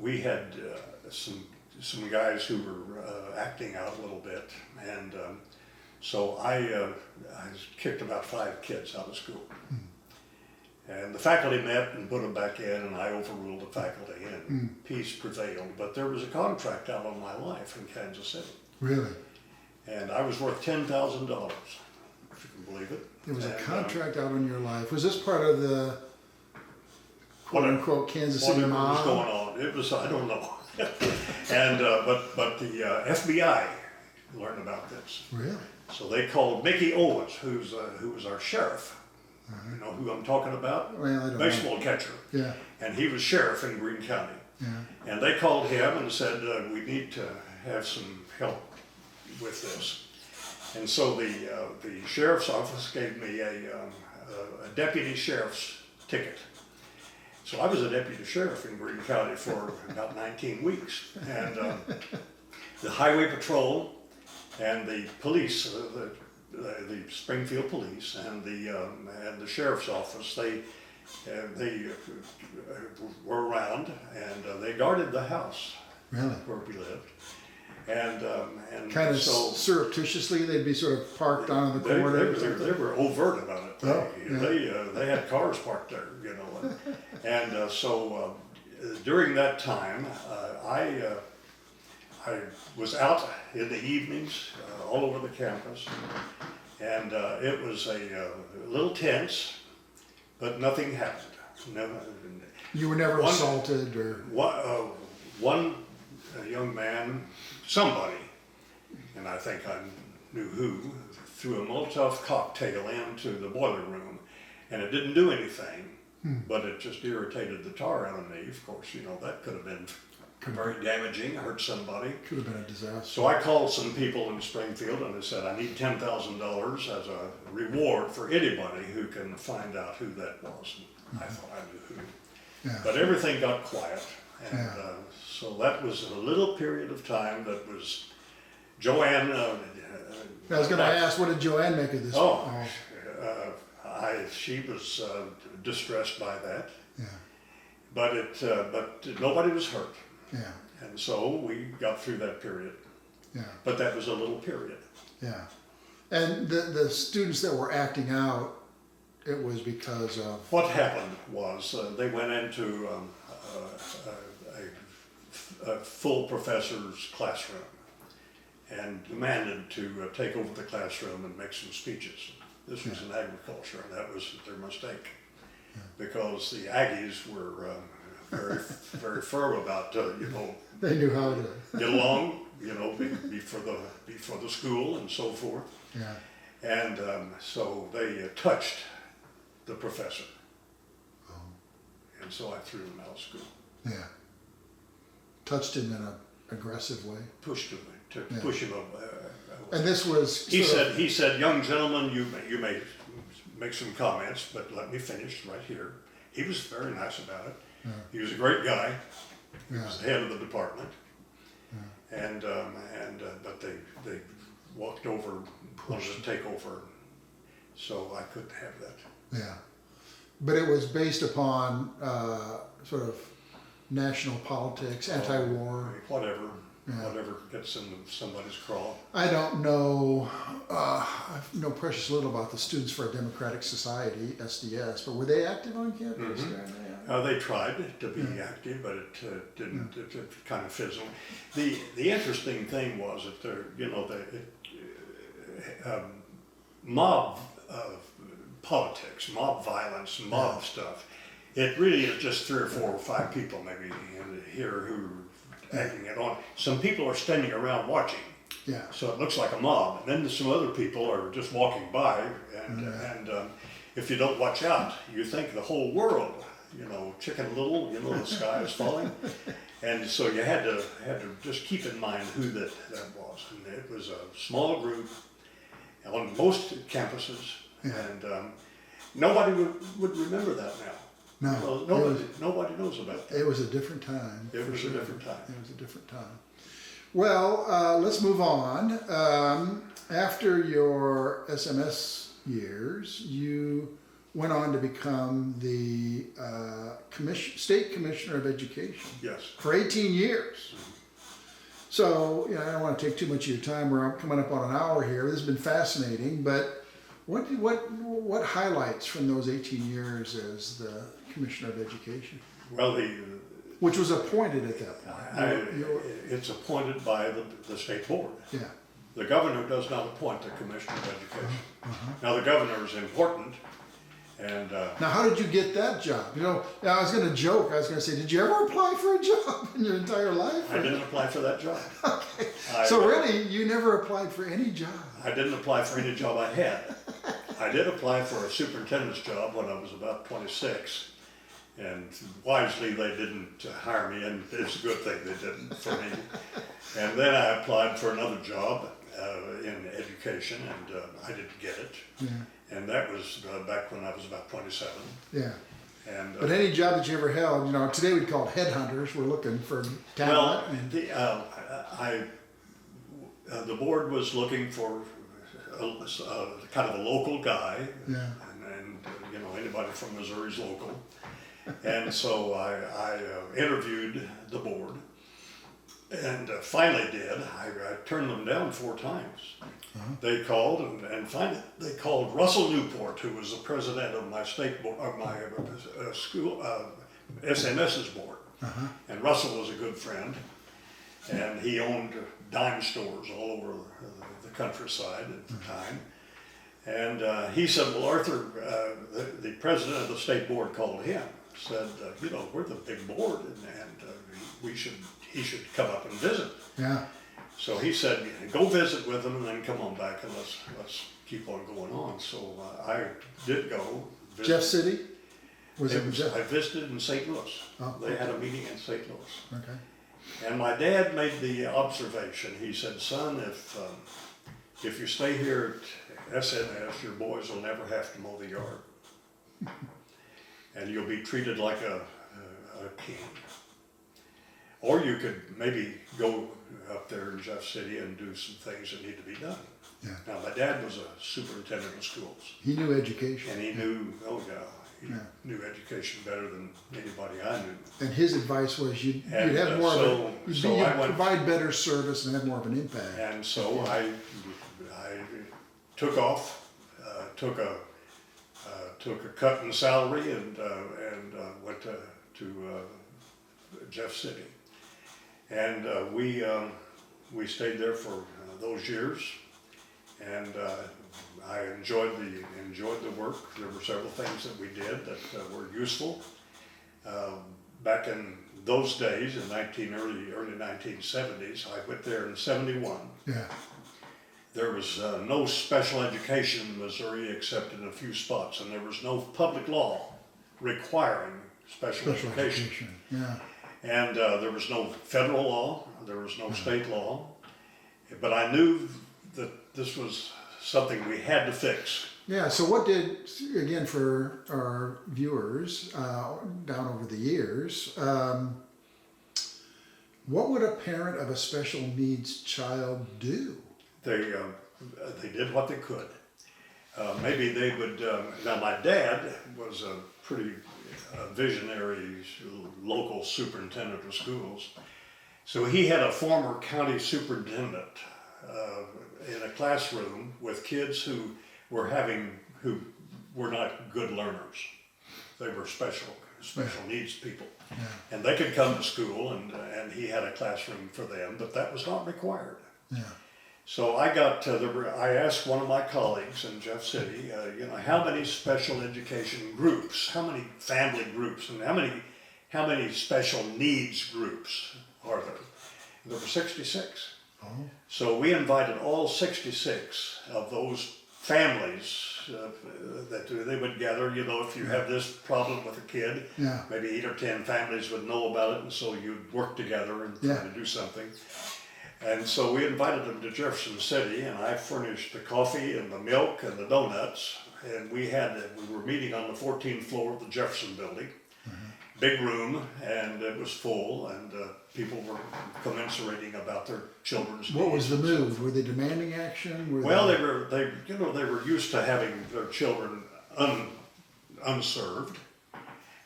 We had some guys who were acting out a little bit, and so I kicked about 5 kids out of school. And the faculty met and put them back in, and I overruled the faculty, and peace prevailed. But there was a contract out on my life in Kansas City. Really? And I was worth $10,000, if you can believe it. There was a contract out on your life. Was this part of the quote unquote Kansas City mob? Whatever was going on, it was, I don't know. And but the FBI learned about this. Really? So they called Mickey Owens, who was our sheriff. You know who I'm talking about? Well, I don't Baseball catcher. Yeah. And he was sheriff in Greene County. Yeah. And they called him and said, we need to have some help with this. And so the sheriff's office gave me a deputy sheriff's ticket. So I was a deputy sheriff in Greene County for about 19 weeks. And the highway patrol and the police, the Springfield police and the sheriff's office, they were around, and they guarded the house. Really? Where we lived. And Kind of so surreptitiously, they'd be sort of parked on the corner. they were overt about it. Oh, yeah. They had cars parked there, and so during that time, I was out in the evenings all over the campus, and it was a little tense, but nothing happened. You were never assaulted or? One young man, somebody, and I think I knew who, threw a Molotov cocktail into the boiler room, and it didn't do anything, but it just irritated the tar out of me. Of course, that could have been very damaging, hurt somebody. Could have been a disaster. So I called some people in Springfield and I said, I need $10,000 as a reward for anybody who can find out who that was. And I thought I knew who. Yeah. But everything got quiet. And Yeah. so that was a little period of time that was Joanne. I was going to ask, what did Joanne make of this? She was distressed by that. Yeah. But nobody was hurt. Yeah. And so we got through that period. Yeah. But that was a little period. Yeah. And the students that were acting out, it was because of? What happened was they went into a full professor's classroom and demanded to take over the classroom and make some speeches. This was in agriculture, and that was their mistake, because the Aggies were very, very firm about They knew how to. get along, be for the school and so forth. Yeah. And so they touched the professor. Oh. And so I threw him out of school. Yeah. Touched him in an aggressive way. Pushed him, to Yeah. push him away. And this was. He said, young gentleman, you may make some comments, but let me finish right here. He was very nice about it. Yeah. He was a great guy. He Yeah. was the head of the department. Yeah. But they walked over, wanted to take over, so I couldn't have that. Yeah. But it was based upon sort of national politics, anti-war. Whatever. Yeah. Whatever gets in somebody's craw. I don't know, I know precious little about the Students for a Democratic Society, SDS, but were they active on campus? Mm-hmm. They tried to be active, but it didn't. It kind of fizzled. The interesting thing was that mob politics, mob violence, mob stuff. It really is just 3 or 4 or 5 people maybe here who are acting it on. Some people are standing around watching. Yeah. So it looks like a mob. And then some other people are just walking by, and if you don't watch out, you think the whole world, Chicken Little, the sky is falling. And so you had to just keep in mind who that was. And it was a small group on most campuses, and nobody would remember that now. No. Nobody knows about it. It was a different time. It was a different time. It was a different time. Well, let's move on. After your SMS years, you went on to become the State Commissioner of Education. Yes. For 18 years. So, I don't want to take too much of your time. We're coming up on an hour here. This has been fascinating, but what highlights from those 18 years as the Commissioner of Education? Well, Which was appointed at that point. It's appointed by the state board. Yeah. The governor does not appoint the Commissioner of Education. Now, the governor is important, and Now, how did you get that job? I was going to joke. I was going to say, did you ever apply for a job in your entire life? I didn't apply for that job. Okay. So really, you never applied for any job? I didn't apply for any job I had. I did apply for a superintendent's job when I was about 26, and wisely they didn't hire me, and it's a good thing they didn't for me. And then I applied for another job in education, and I didn't get it. Yeah. And that was back when I was about 27. Yeah. And But any job that you ever held, today we'd call it headhunters. We're looking for talent. The board was looking for kind of a local guy, Yeah. and anybody from Missouri is local, and so I interviewed the board, and finally did. I turned them down 4 times. They called, and finally they called Russell Newport, who was the president of my state board, of my school SMS's board, and Russell was a good friend, and he owned dime stores all over the countryside at the time. And he said, well, Arthur, the president of the state board called him, said, we're the big board, and he should come up and visit. Yeah. So he said, go visit with him and then come on back and let's keep on going on. So I did go visit. Jeff City? I visited in St. Louis. Oh, they had a meeting in St. Louis. Okay. And my dad made the observation. He said, son, if you stay here at SNS, your boys will never have to mow the yard. And you'll be treated like a king. Or you could maybe go up there in Jeff City and do some things that need to be done. Yeah. Now, my dad was a superintendent of schools. He knew education. And he knew, he knew education better than anybody I knew. And his advice was you'd have more you'd provide better service and have more of an impact. And so I took off, took a cut in salary, and went to Jeff City. And we stayed there for those years, and I enjoyed the work. There were several things that we did that were useful. Back in those days, in early 1970s, I went there in '71. Yeah. there was no special education in Missouri except in a few spots, and there was no public law requiring special education. Yeah. And there was no federal law, there was no state law, but I knew that this was something we had to fix. Yeah, so what did, again, for our viewers down over the years, what would a parent of a special needs child do? They did what they could. Maybe they would, now my dad was a pretty visionary local superintendent of schools. So he had a former county superintendent in a classroom with kids who were not good learners. They were special needs people. Yeah. And they could come to school and he had a classroom for them, but that was not required. Yeah. So I asked one of my colleagues in Jeff City, how many special education groups, how many family groups, and how many special needs groups are there? There were 66. Oh. So we invited all 66 of those families that they would gather. If you have this problem with a kid, yeah. maybe 8 or 10 families would know about it, and so you'd work together and try to do something. And so we invited them to Jefferson City, and I furnished the coffee and the milk and the donuts. And we were meeting on the 14th floor of the Jefferson building, big room, and it was full, and people were commiserating about their children's needs. What was the move? Were they demanding action? They were used to having their children unserved,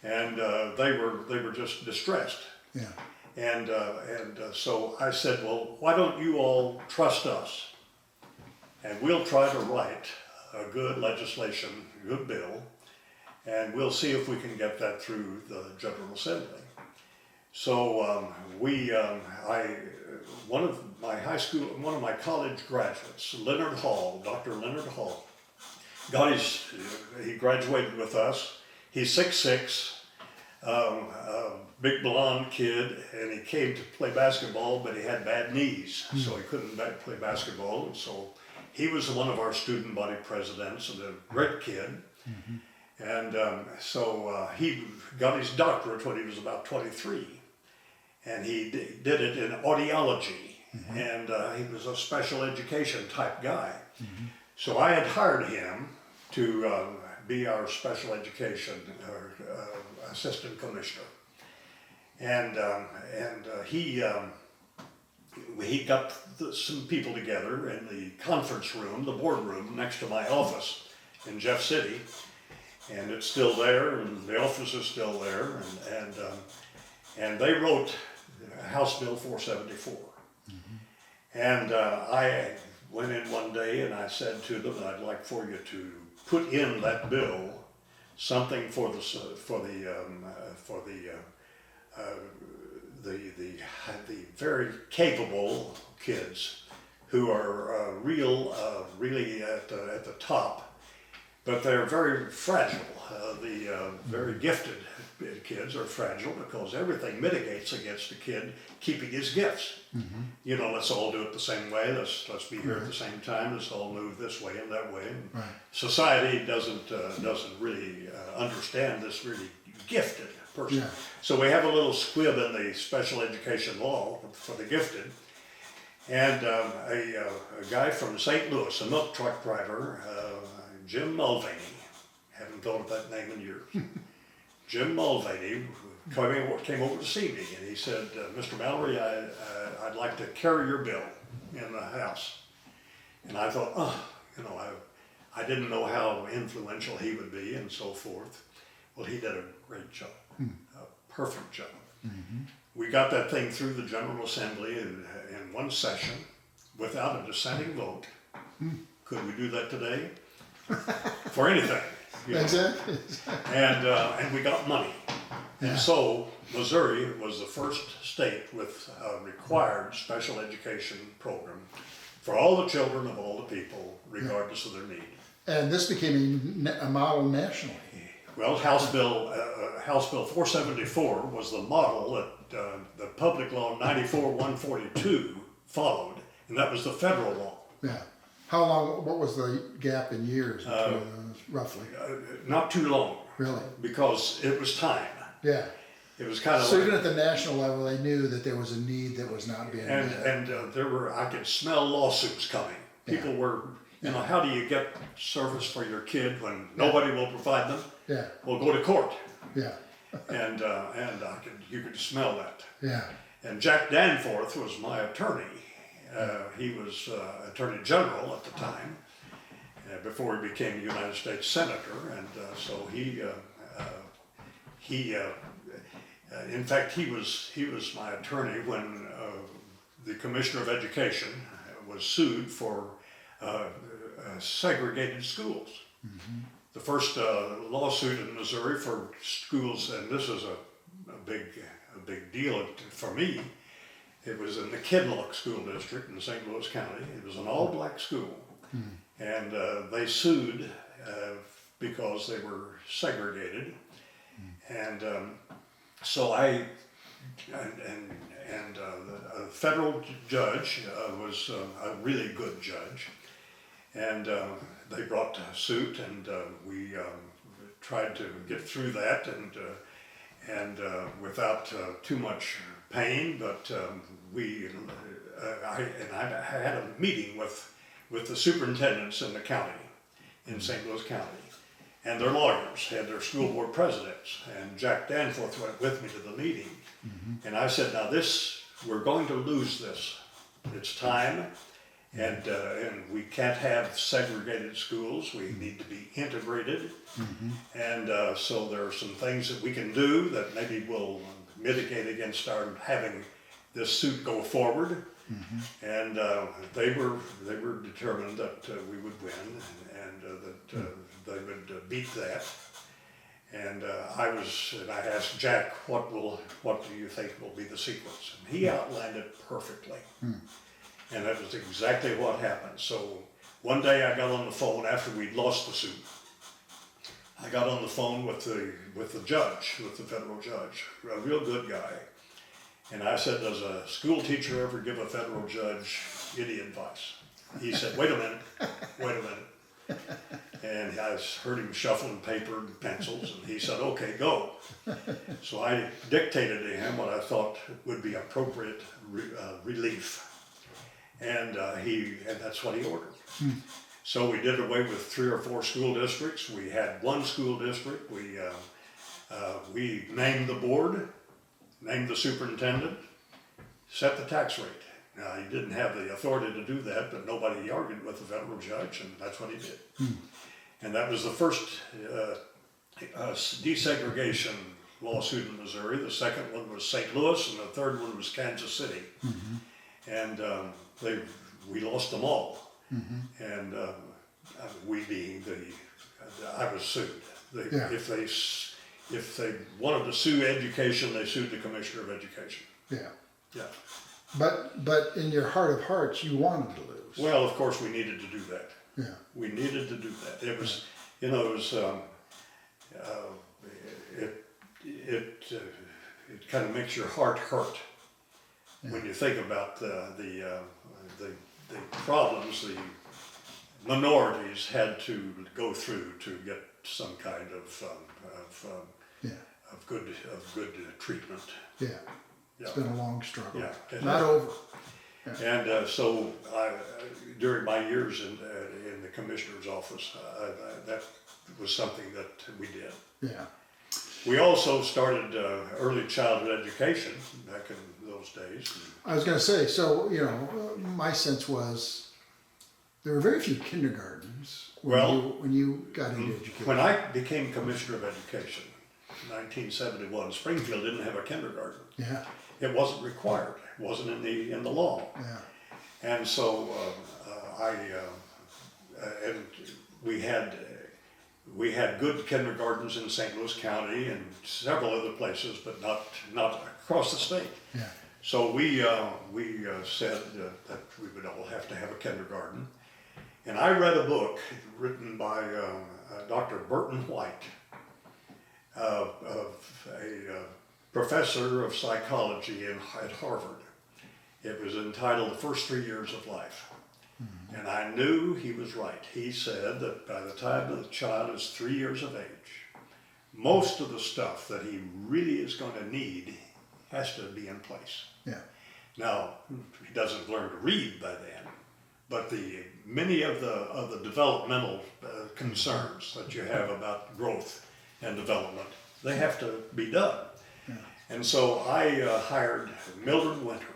and they were just distressed. Yeah. And so I said, well, why don't you all trust us? And we'll try to write a good legislation, a good bill, and we'll see if we can get that through the General Assembly. So one of my college graduates, Dr. Leonard Hall, he graduated with us. He's 6'6", big blonde kid, and he came to play basketball, but he had bad knees, so he couldn't play basketball. And so he was one of our student body presidents, and a great kid. And so he got his doctorate when he was about 23, and he did it in audiology, and he was a special education type guy. So I had hired him to be our special education assistant commissioner. And he got some people together in the conference room, the boardroom next to my office in Jeff City, and it's still there, and the office is still there, and they wrote House Bill 474. And I went in one day and I said to them, I'd like for you to put in that bill something for the very capable kids who are really at the top, but they're very fragile. The very gifted kids are fragile because everything mitigates against the kid keeping his gifts. Let's all do it the same way. Let's be here at the same time. Let's all move this way and that way. And society doesn't really understand this really gifted person. Yeah. So we have a little squib in the special education law for the gifted. And a guy from St. Louis, a milk truck driver, Jim Mulvaney, haven't thought of that name in years. Jim Mulvaney came over to see me, and he said, Mr. Mallory, I'd like to carry your bill in the House. And I thought, I didn't know how influential he would be and so forth. Well, he did a great job, a perfect job. We got that thing through the General Assembly in one session without a dissenting vote. Could we do that today? For anything. Exactly. And we got money. And so Missouri was the first state with a required special education program for all the children of all the people, regardless of their need. And this became a model nationally. Well, House Bill 474 was the model that the Public Law 94-142 followed, and that was the federal law. Yeah. How long, what was the gap in years between those, roughly? Not too long, Really? because it was time. Yeah. It was kind of So like, even at the national level, they knew that there was a need that was not being met. and I could smell lawsuits coming. People were, how do you get service for your kid when nobody will provide them? Yeah, Well, go to court. yeah, And you could smell that. yeah. And Jack Danforth was my attorney. He was Attorney General at the time, before he became United States Senator, and so in fact, he was my attorney when the Commissioner of Education was sued for segregated schools. Mm-hmm. The first lawsuit in Missouri for schools, and this is a big deal for me. It was in the Kinloch School District in St. Louis County. It was an all-black school, and they sued because they were segregated, and so a federal judge was a really good judge, and they brought a suit, and we tried to get through that, and without too much pain, but I had a meeting with the superintendents in the county, in St. Louis County, and their lawyers had their school board presidents, and Jack Danforth went with me to the meeting, and I said, now we're going to lose this. It's time, and we can't have segregated schools. We need to be integrated, and so there are some things that we can do that maybe will mitigate against our having this suit go forward, and they were determined that we would win, and that they would beat that. And I asked Jack, what do you think will be the sequence? And he outlined it perfectly, and that was exactly what happened. So one day I got on the phone after we'd lost the suit. I got on the phone with the judge, with the federal judge, a real good guy. And I said, does a school teacher ever give a federal judge any advice? He said, wait a minute. And I heard him shuffling paper and pencils, and he said, okay, go. So I dictated to him what I thought would be appropriate relief. And that's what he ordered. So we did away with 3 or 4 school districts. We had 1 school district. We named the board, named the superintendent, set the tax rate. Now, he didn't have the authority to do that, but nobody argued with the federal judge, and that's what he did. And that was the first desegregation lawsuit in Missouri. The second one was St. Louis, and the third one was Kansas City. And we lost them all. And we being I was sued. If they wanted to sue education, they sued the Commissioner of Education. Yeah. Yeah. But in your heart of hearts, you wanted to lose. Well, of course, we needed to do that. Yeah. We needed to do that. It was, it kind of makes your heart hurt when you think about the problems the minorities had to go through to get some kind of good treatment. Yeah. It's been a long struggle. Yeah. Not over. Yeah. And so during my years in the commissioner's office, that was something that we did. Yeah. We also started early childhood education back in those days. I was going to say, so, my sense was there were very few kindergartens when you got into education. When I became Commissioner of Education in 1971, Springfield didn't have a kindergarten. Yeah. It wasn't required. It wasn't in the law. Yeah. And so and we had good kindergartens in St. Louis County and several other places, but not across the state. Yeah. So we said that we would all have to have a kindergarten. And I read a book written by Dr. Burton White, of a professor of psychology at Harvard. It was entitled The First 3 Years of Life. And I knew he was right. He said that by the time the child is 3 years of age, most of the stuff that he really is going to need has to be in place. Yeah. Now, he doesn't learn to read by then, but many of the developmental concerns that you have about growth and development, they have to be done. Yeah. And so I hired Mildred Winter,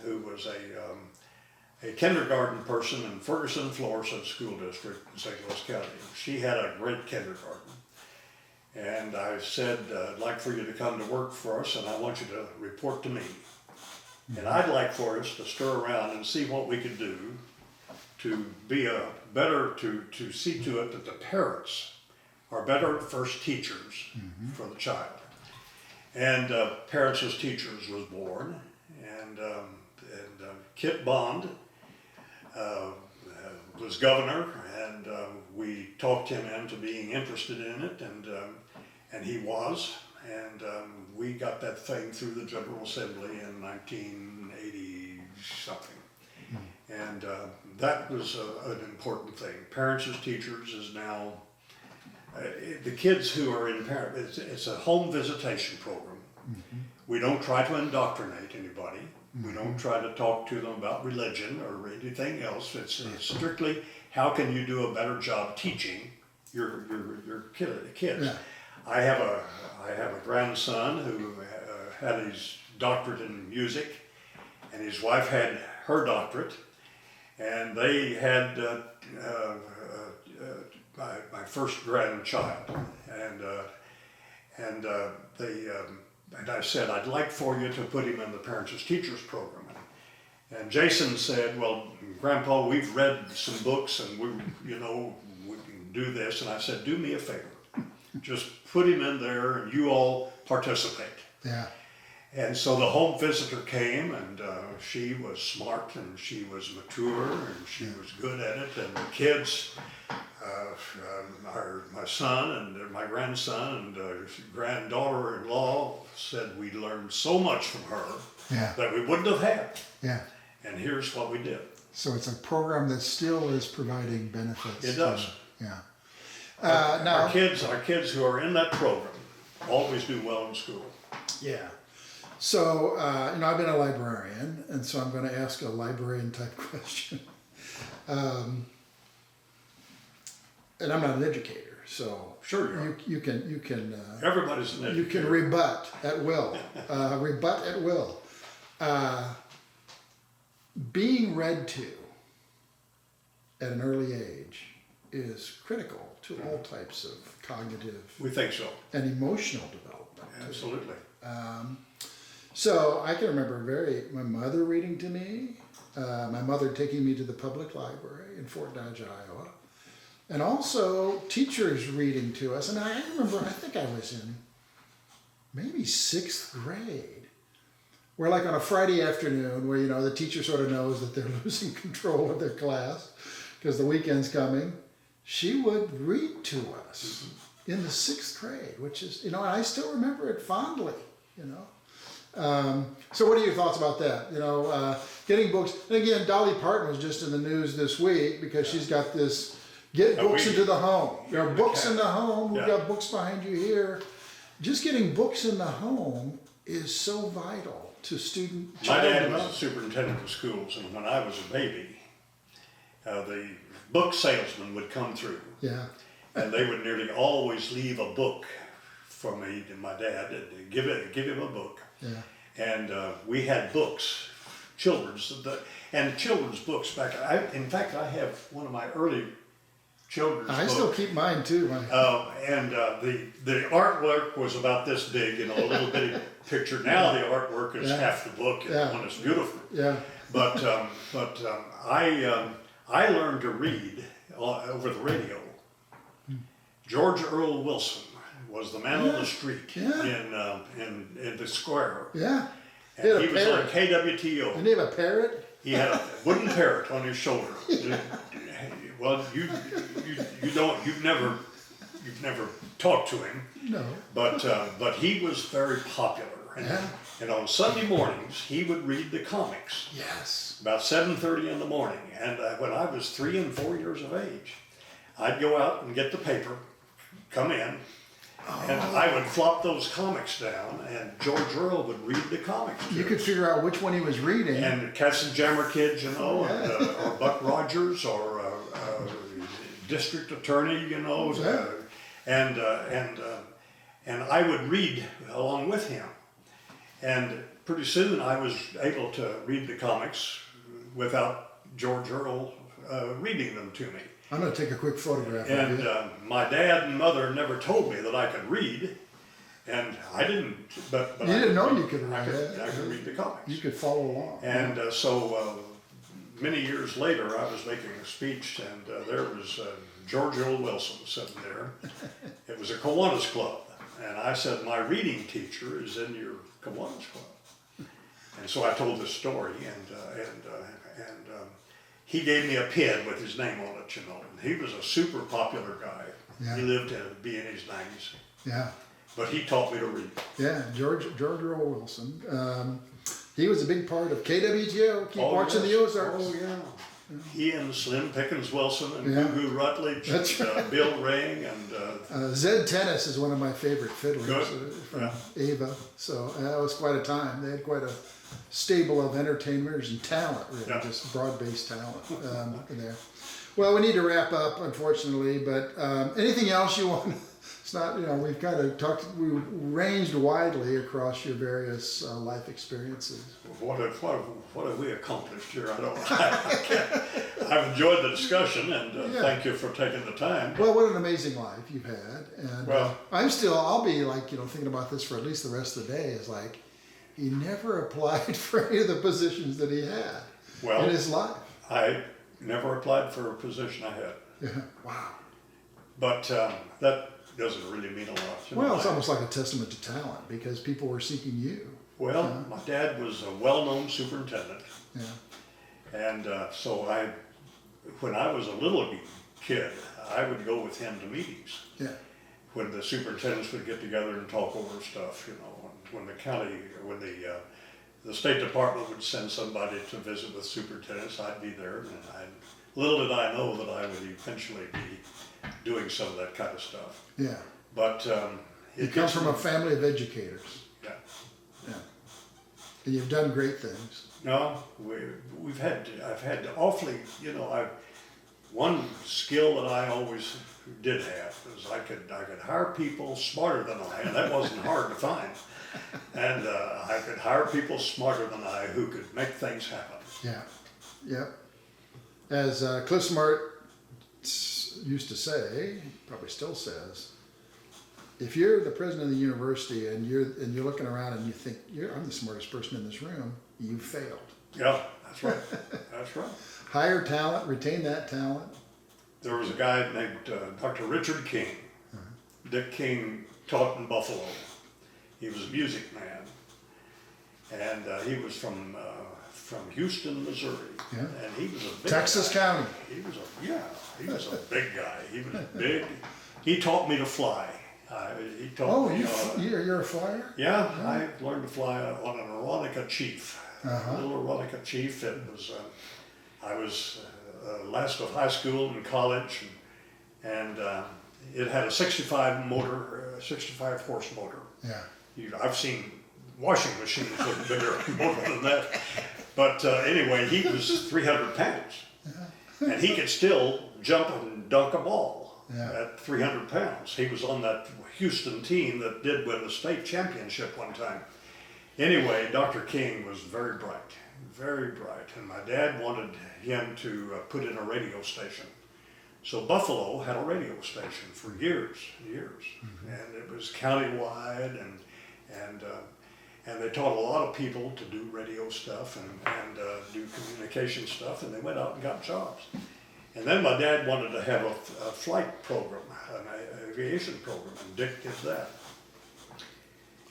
who was a kindergarten person in Ferguson, Florissant School District in St. Louis County. She had a great kindergarten. And I said, I'd like for you to come to work for us, and I want you to report to me. And I'd like for us to stir around and see what we could do to be to see to it that the parents are better first teachers for the child. And Parents as Teachers was born, and Kit Bond was governor, and we talked him into being interested in it, and he was, and we got that thing through the General Assembly in 1980 something, and that was an important thing. Parents as Teachers is now the kids who are in it's a home visitation program. We don't try to indoctrinate anybody. We don't try to talk to them about religion or anything else. It's strictly how can you do a better job teaching your kids. Yeah. I have a grandson who had his doctorate in music, and his wife had her doctorate, and they had my first grandchild, and I said, I'd like for you to put him in the Parents as Teachers program. And Jason said, well, Grandpa, we've read some books and we can do this. And I said, do me a favor. Just put him in there and you all participate. Yeah. And so the home visitor came, and she was smart and she was mature and she was good at it. And the kids, my son and my grandson and granddaughter-in-law said we learned so much from her that we wouldn't have had. Yeah. And here's what we did. So it's a program that still is providing benefits. It does. Yeah. Our kids who are in that program always do well in school. Yeah. So, I've been a librarian, and so I'm going to ask a librarian type question. And I'm not an educator, so Sure you are. you can Everybody's an educator. you can rebut at will. Being read to at an early age is critical to all types of cognitive We think so. and emotional development. Absolutely. So I can remember my mother reading to me, my mother taking me to the public library in Fort Dodge, Iowa, and also teachers reading to us. And I remember, I think I was in maybe 6th grade, where like on a Friday afternoon, where, the teacher sort of knows that they're losing control of their class because the weekend's coming, she would read to us in the 6th grade, which is, I still remember it fondly, So what are your thoughts about that? Getting books. And again, Dolly Parton was just in the news this week because she's got this get books into the home. There are books in the home. We've got books behind you here. Just getting books in the home is so vital to My dad was a superintendent of schools, and when I was a baby, the book salesman would come through. Yeah. And they would nearly always leave a book for me and my dad, and give him a book. Yeah. And we had books, children's books back. In fact, I have one of my early children's books. I still keep mine too. The artwork was about this big, a little bitty picture. Now the artwork is half the book, and it's beautiful. Yeah. But I learned to read over the radio. George Earl Wilson was the man on the street in the square. Yeah. And he was on KWTO. Didn't he have a parrot? He had a wooden parrot on his shoulder. Well, you've never talked to him. No. But he was very popular, Yeah. And on Sunday mornings, he would read the comics. Yes. About 7:30 in the morning. And when I was 3 and 4 years of age, I'd go out and get the paper, come in, and I would flop those comics down, and George Earl would read the comics to You could us. figure out which one he was reading. And Cats and Jammer Kids, you know, and, or Buck Rogers, or District Attorney, you know, Yeah. and I would read along with him. And pretty soon I was able to read the comics without George Earl reading them to me. I'm going to take a quick photograph of And you. my dad and mother never told me that I could read, and I didn't. But You didn't know you could I read. I could read the comics. You could follow along. And so many years later, I was making a speech, and there was George Earl Wilson sitting there. It was a Kiwanis Club, and I said, my reading teacher is in your Kiwanis Club. And so I told this story, and he gave me a pin with his name on it, you know. And he was a super popular guy. Yeah. He lived to be in his 90s. Yeah. But he taught me to read. Yeah, George Earl Wilson. He was a big part of KWGO. Keep watching yes. the Ozarks. Oh, yeah. He and Slim Pickens Wilson and Yeah. Goo Goo Rutledge That's and Bill Ring and Zed Tennis is one of my favorite fiddlers Good. from Yeah. Ava. So that was quite a time. They had quite a stable of entertainers and talent, really, Yeah. just broad-based talent in there. Well, we need to wrap up, unfortunately, but anything else you want? It's not, you know, we've kind of talked, we ranged widely across your various life experiences. what have we accomplished here? I don't know. I've enjoyed the discussion, and Yeah. thank you for taking the time. Well, what an amazing life you've had. And Well- I'll be like, you know, thinking about this for at least the rest of the day is like, he never applied for any of the positions that he had Well, in his life. I never applied for a position I had, Yeah. Wow. but that doesn't really mean a lot. You Well, know. it's almost like a testament to talent because people were seeking you. Well, my dad was a well-known superintendent. Yeah. And so when I was a little kid, I would go with him to meetings. Yeah. When the superintendents would get together and talk over stuff, you know, when the county, when the State Department would send somebody to visit with superintendents, I'd be there. And little did I know that I would eventually be doing some of that kind of stuff. Yeah. But You come from a family of educators. Yeah. Yeah. And you've done great things. No, I've had awfully, you know, one skill that I always did have was I could hire people smarter than I, and that wasn't hard to find. And I could hire people smarter than I who could make things happen. Yeah. Yep. As Cliff Smart used to say, probably still says, if you're the president of the university and you're looking around and you think I'm the smartest person in this room, you failed. Yeah, that's right. That's right. Hire talent, retain that talent. There was a guy named Dr. Richard King. Dick King taught in Buffalo. He was a music man, and he was from Houston, Missouri. Yeah. And he was a big Texas guy. County. He was a big guy. He was big. He taught me to fly. He taught Oh, me. you're a flyer? Yeah, I learned to fly on an Aeronica Chief. Uh-huh. A little Aeronica Chief. It was. I was last of high school and college, and it had a 65 horse motor. Yeah. I've seen washing machines with a bigger motor than that. But anyway, he was 300 pounds. And he could still jump and dunk a ball at 300 pounds. He was on that Houston team that did win the state championship one time. Anyway, Dr. King was very bright, and my dad wanted him to put in a radio station. So Buffalo had a radio station for years, and it was countywide, and they taught a lot of people to do radio stuff and do communication stuff, and they went out and got jobs. And then my dad wanted to have a flight program, an aviation program, and Dick did that.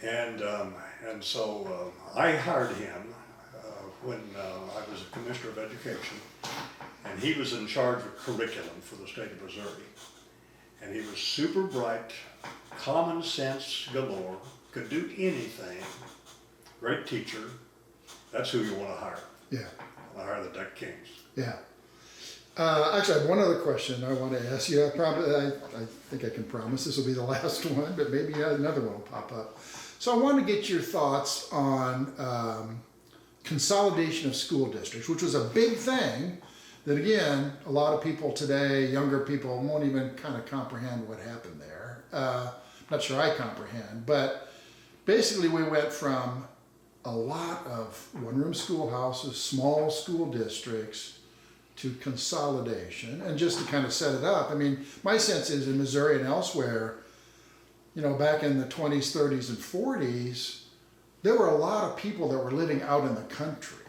And so I hired him when I was a commissioner of education, and he was in charge of curriculum for the state of Missouri. And he was super bright, common sense galore, could do anything, great teacher, that's who you want to hire. Yeah. You want to hire the deck kings. Yeah. Actually, I have one other question I want to ask you. I think I can promise this will be the last one, but maybe another one will pop up. So I want to get your thoughts on consolidation of school districts, which was a big thing that, again, a lot of people today, younger people, won't even kind of comprehend what happened there. Not sure I comprehend, but basically we went from a lot of one-room schoolhouses, small school districts, to consolidation. And just to kind of set it up, I mean, my sense is in Missouri and elsewhere, you know, back in the 20s, 30s, and 40s, there were a lot of people that were living out in the country.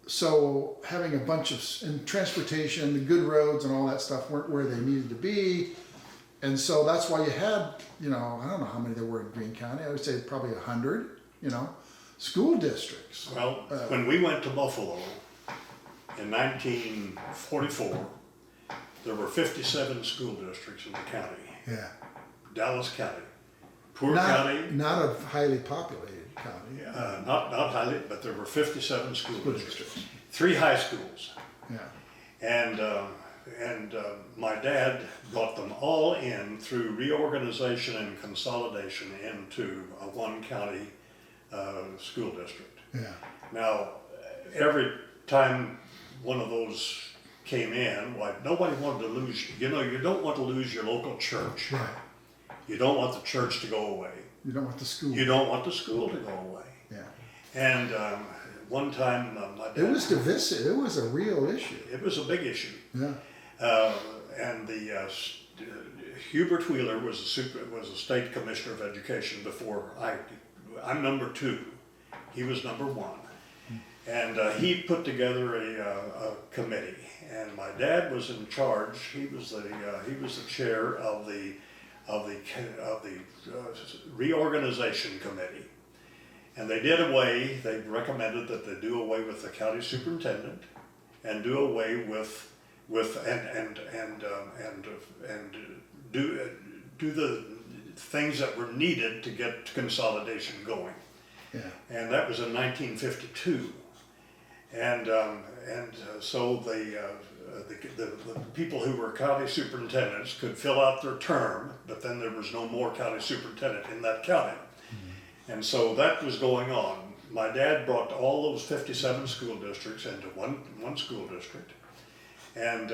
So having a bunch of, and transportation, the good roads and all that stuff weren't where they needed to be. And so that's why you had, you know, I don't know how many there were in Greene County. I would say probably 100, you know, school districts. Well, when we went to Buffalo in 1944, there were 57 school districts in the county. Yeah. Dallas County. Poor county. Not a highly populated county. Not highly, but there were 57 school districts. 3 high schools. Yeah. And my dad brought them all in through reorganization and consolidation into a one county school district. Yeah. Now, every time one of those came in, like nobody wanted to lose, you know, you don't want to lose your local church. Right. You don't want the church to go away. You don't want the school. You don't want the school to go away. Yeah. And one time, my dad... It was divisive. It was a real issue. It was a big issue. Yeah. And the Hubert Wheeler was a state commissioner of education before I'm number 2. He was number 1. And he put together a committee, and my dad was in charge. He was the chair of the reorganization committee, and they recommended that they do away with the county superintendent and do away with do the things that were needed to get consolidation going. Yeah. And that was in 1952. So the people who were county superintendents could fill out their term, but then there was no more county superintendent in that county. Mm-hmm. And so that was going on. My dad brought all those 57 school districts into one school district. And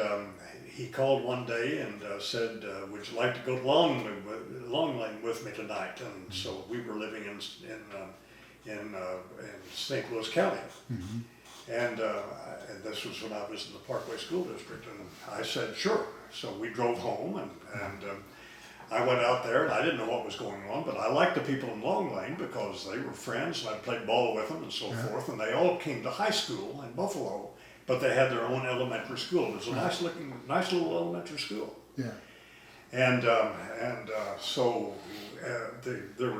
he called one day and said, would you like to go to Long Lane with me tonight? And so we were living in St. Louis County. Mm-hmm. And this was when I was in the Parkway School District, and I said, sure. So we drove home, and I went out there, and I didn't know what was going on, but I liked the people in Long Lane because they were friends, and I played ball with them and so forth, and they all came to high school in Buffalo, but they had their own elementary school. It was a nice little elementary school. Yeah. And so there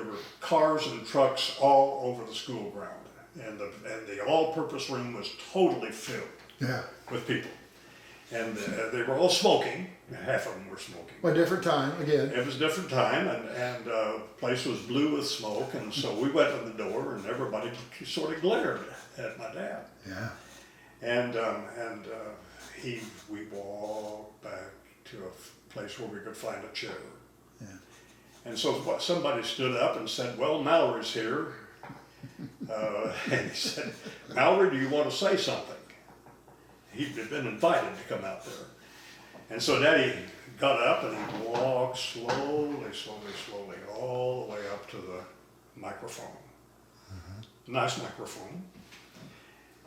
were cars and trucks all over the school ground. And the all-purpose room was totally filled with people. And they were all smoking. Half of them were smoking. Well, different time, again. It was a different time, and the place was blue with smoke. And so we went to the door, and everybody sort of glared at my dad. Yeah. And we walked back to a place where we could find a chair. Yeah. And so somebody stood up and said, well, Mallory's here. And he said, Mallory, do you want to say something? He'd been invited to come out there. And so Daddy got up and he walked slowly all the way up to the microphone. Mm-hmm. Nice microphone.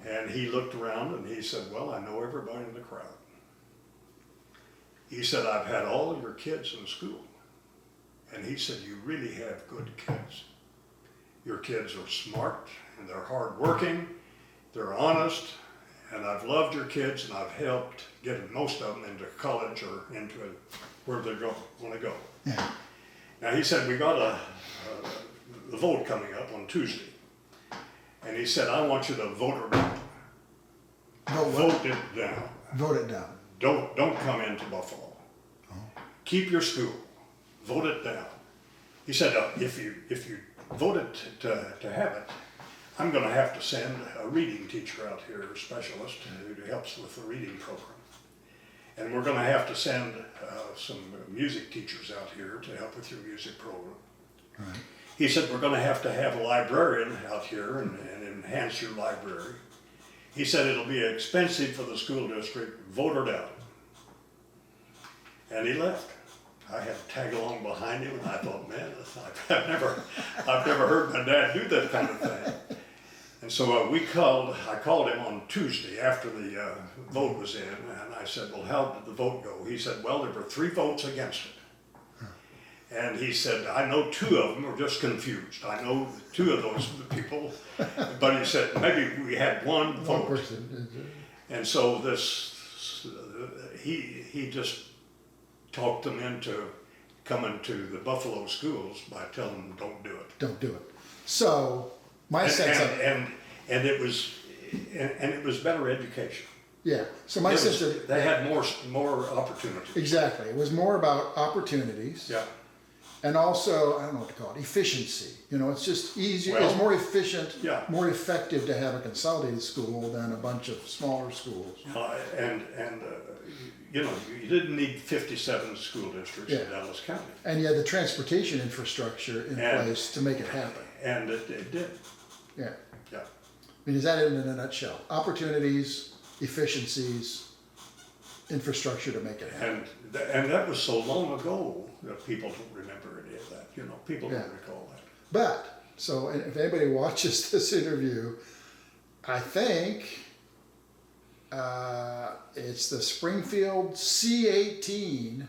And he looked around and he said, well, I know everybody in the crowd. He said, I've had all of your kids in school. And he said, you really have good kids. Your kids are smart, and they're hardworking, they're honest, and I've loved your kids, and I've helped get most of them into college or into where they want to go. Yeah. Now he said, we got the vote coming up on Tuesday, and he said, I want you to vote it down. Vote it down. Vote it down. Don't come into Buffalo. Oh. Keep your school. Vote it down. He said, if you voted to have it, I'm going to have to send a reading teacher out here, a specialist who helps with the reading program. And we're going to have to send some music teachers out here to help with your music program. Right. He said, we're going to have a librarian out here and enhance your library. He said, it'll be expensive for the school district, vote it out. And he left. I had to tag along behind him, and I thought, man, I've never heard my dad do that kind of thing. And so I called him on Tuesday after the vote was in, and I said, well, how did the vote go? He said, well, there were 3 votes against it. And he said, I know 2 of them are just confused. I know 2 of those people, but he said, maybe we had 1 vote. One person. And so he just talked them into coming to the Buffalo schools by telling them, don't do it. Don't do it. So, my sense of and it was better education. yeah. So my sense of they had more opportunities. exactly. It was more about opportunities. Yeah. And also, I don't know what to call it, efficiency. You know, it's just easier, Well, it's more efficient, yeah. more effective to have a consolidated school than a bunch of smaller schools. You know, you didn't need 57 school districts Yeah. in Dallas County, And you had the transportation infrastructure in place to make it happen. and it did. Yeah. Yeah. I mean, is that it in a nutshell? Opportunities, efficiencies, infrastructure to make it happen. And that was so long ago that people don't remember any of that. You know, people don't Yeah. recall that. But, so if anybody watches this interview, I think it's the Springfield C18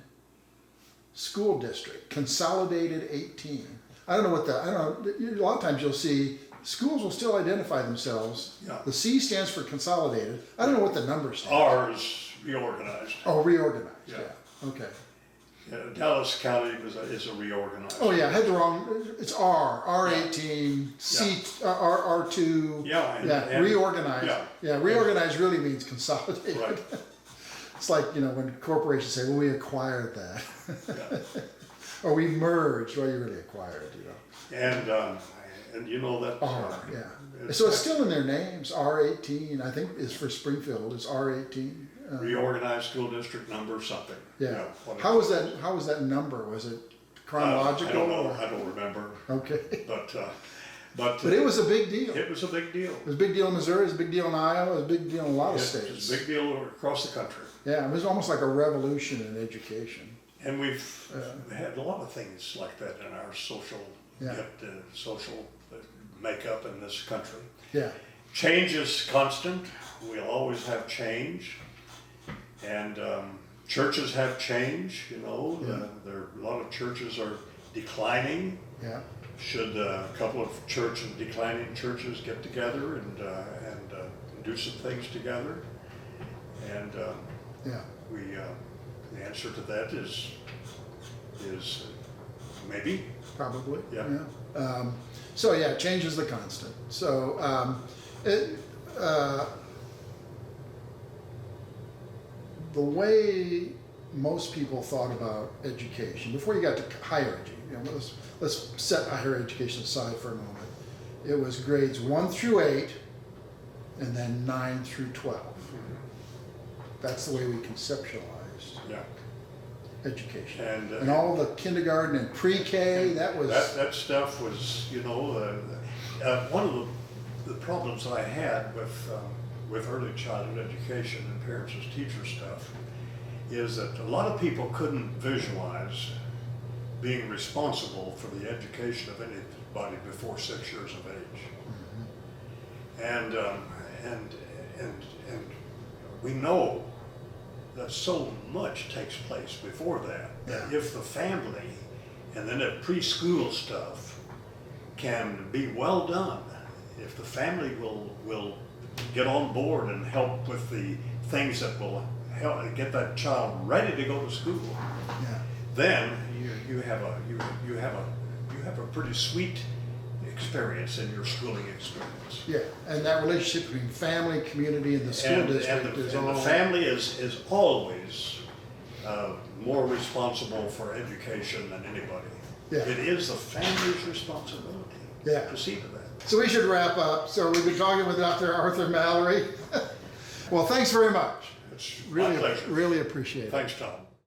school district, consolidated 18. I don't know, a lot of times you'll see schools will still identify themselves. Yeah. The C stands for consolidated. I don't know what the number stands. Ours reorganized. Oh, reorganized, Yeah. yeah, okay. Dallas County is a reorganized. Oh yeah, I had the wrong, it's R18, C, R2. Yeah, and reorganized. yeah. Yeah, reorganized really means consolidated. Right. It's like, you know, when corporations say, well, we acquired that. Yeah. Or we merged, well, you really acquired, you know. And you know that. R, yeah. So it's still in their names, R18, I think is for Springfield, is R18. Reorganized school district number something. Yeah. Whatever. How was that number? Was it chronological? I don't know. or- I don't remember. Okay. But But it was a big deal. It was a big deal. It was a big deal in Missouri, it was a big deal in Iowa, it was a big deal in a lot of It states. was a big deal across the country. Yeah, it was almost like a revolution in education. And we've had a lot of things like that in our social makeup in this country. Yeah, Change is constant. We'll always have change. And churches have change, you know. Yeah. A lot of churches are declining. yeah, Should a couple of declining churches get together and do some things together? And yeah, the answer to that is maybe. probably. Yeah. So yeah, change is the constant. So the way most people thought about education before you got to higher education, you know, let's set higher education aside for a moment. It was grades 1 through 8, and then 9 through 12. That's the way we conceptualized Yeah. education. And All the kindergarten and pre-K, that was that stuff was, you know, one of the problems I had with early childhood education and parents as teacher stuff is that a lot of people couldn't visualize being responsible for the education of anybody before 6 years of age. And we know that so much takes place before that. Yeah. If the family and then the preschool stuff can be well done, if the family will get on board and help with the things that will help get that child ready to go to school, yeah. then you have a pretty sweet experience in your schooling experience. Yeah, and that relationship between family, community, and the school district is all. The family is always more responsible for education than anybody. Yeah. It is the family's responsibility. Yeah. to see to that. So we should wrap up. So we've been talking with Dr. Arthur Mallory. Well, thanks very much. It's my Really, pleasure. really appreciate it. Thanks, Tom.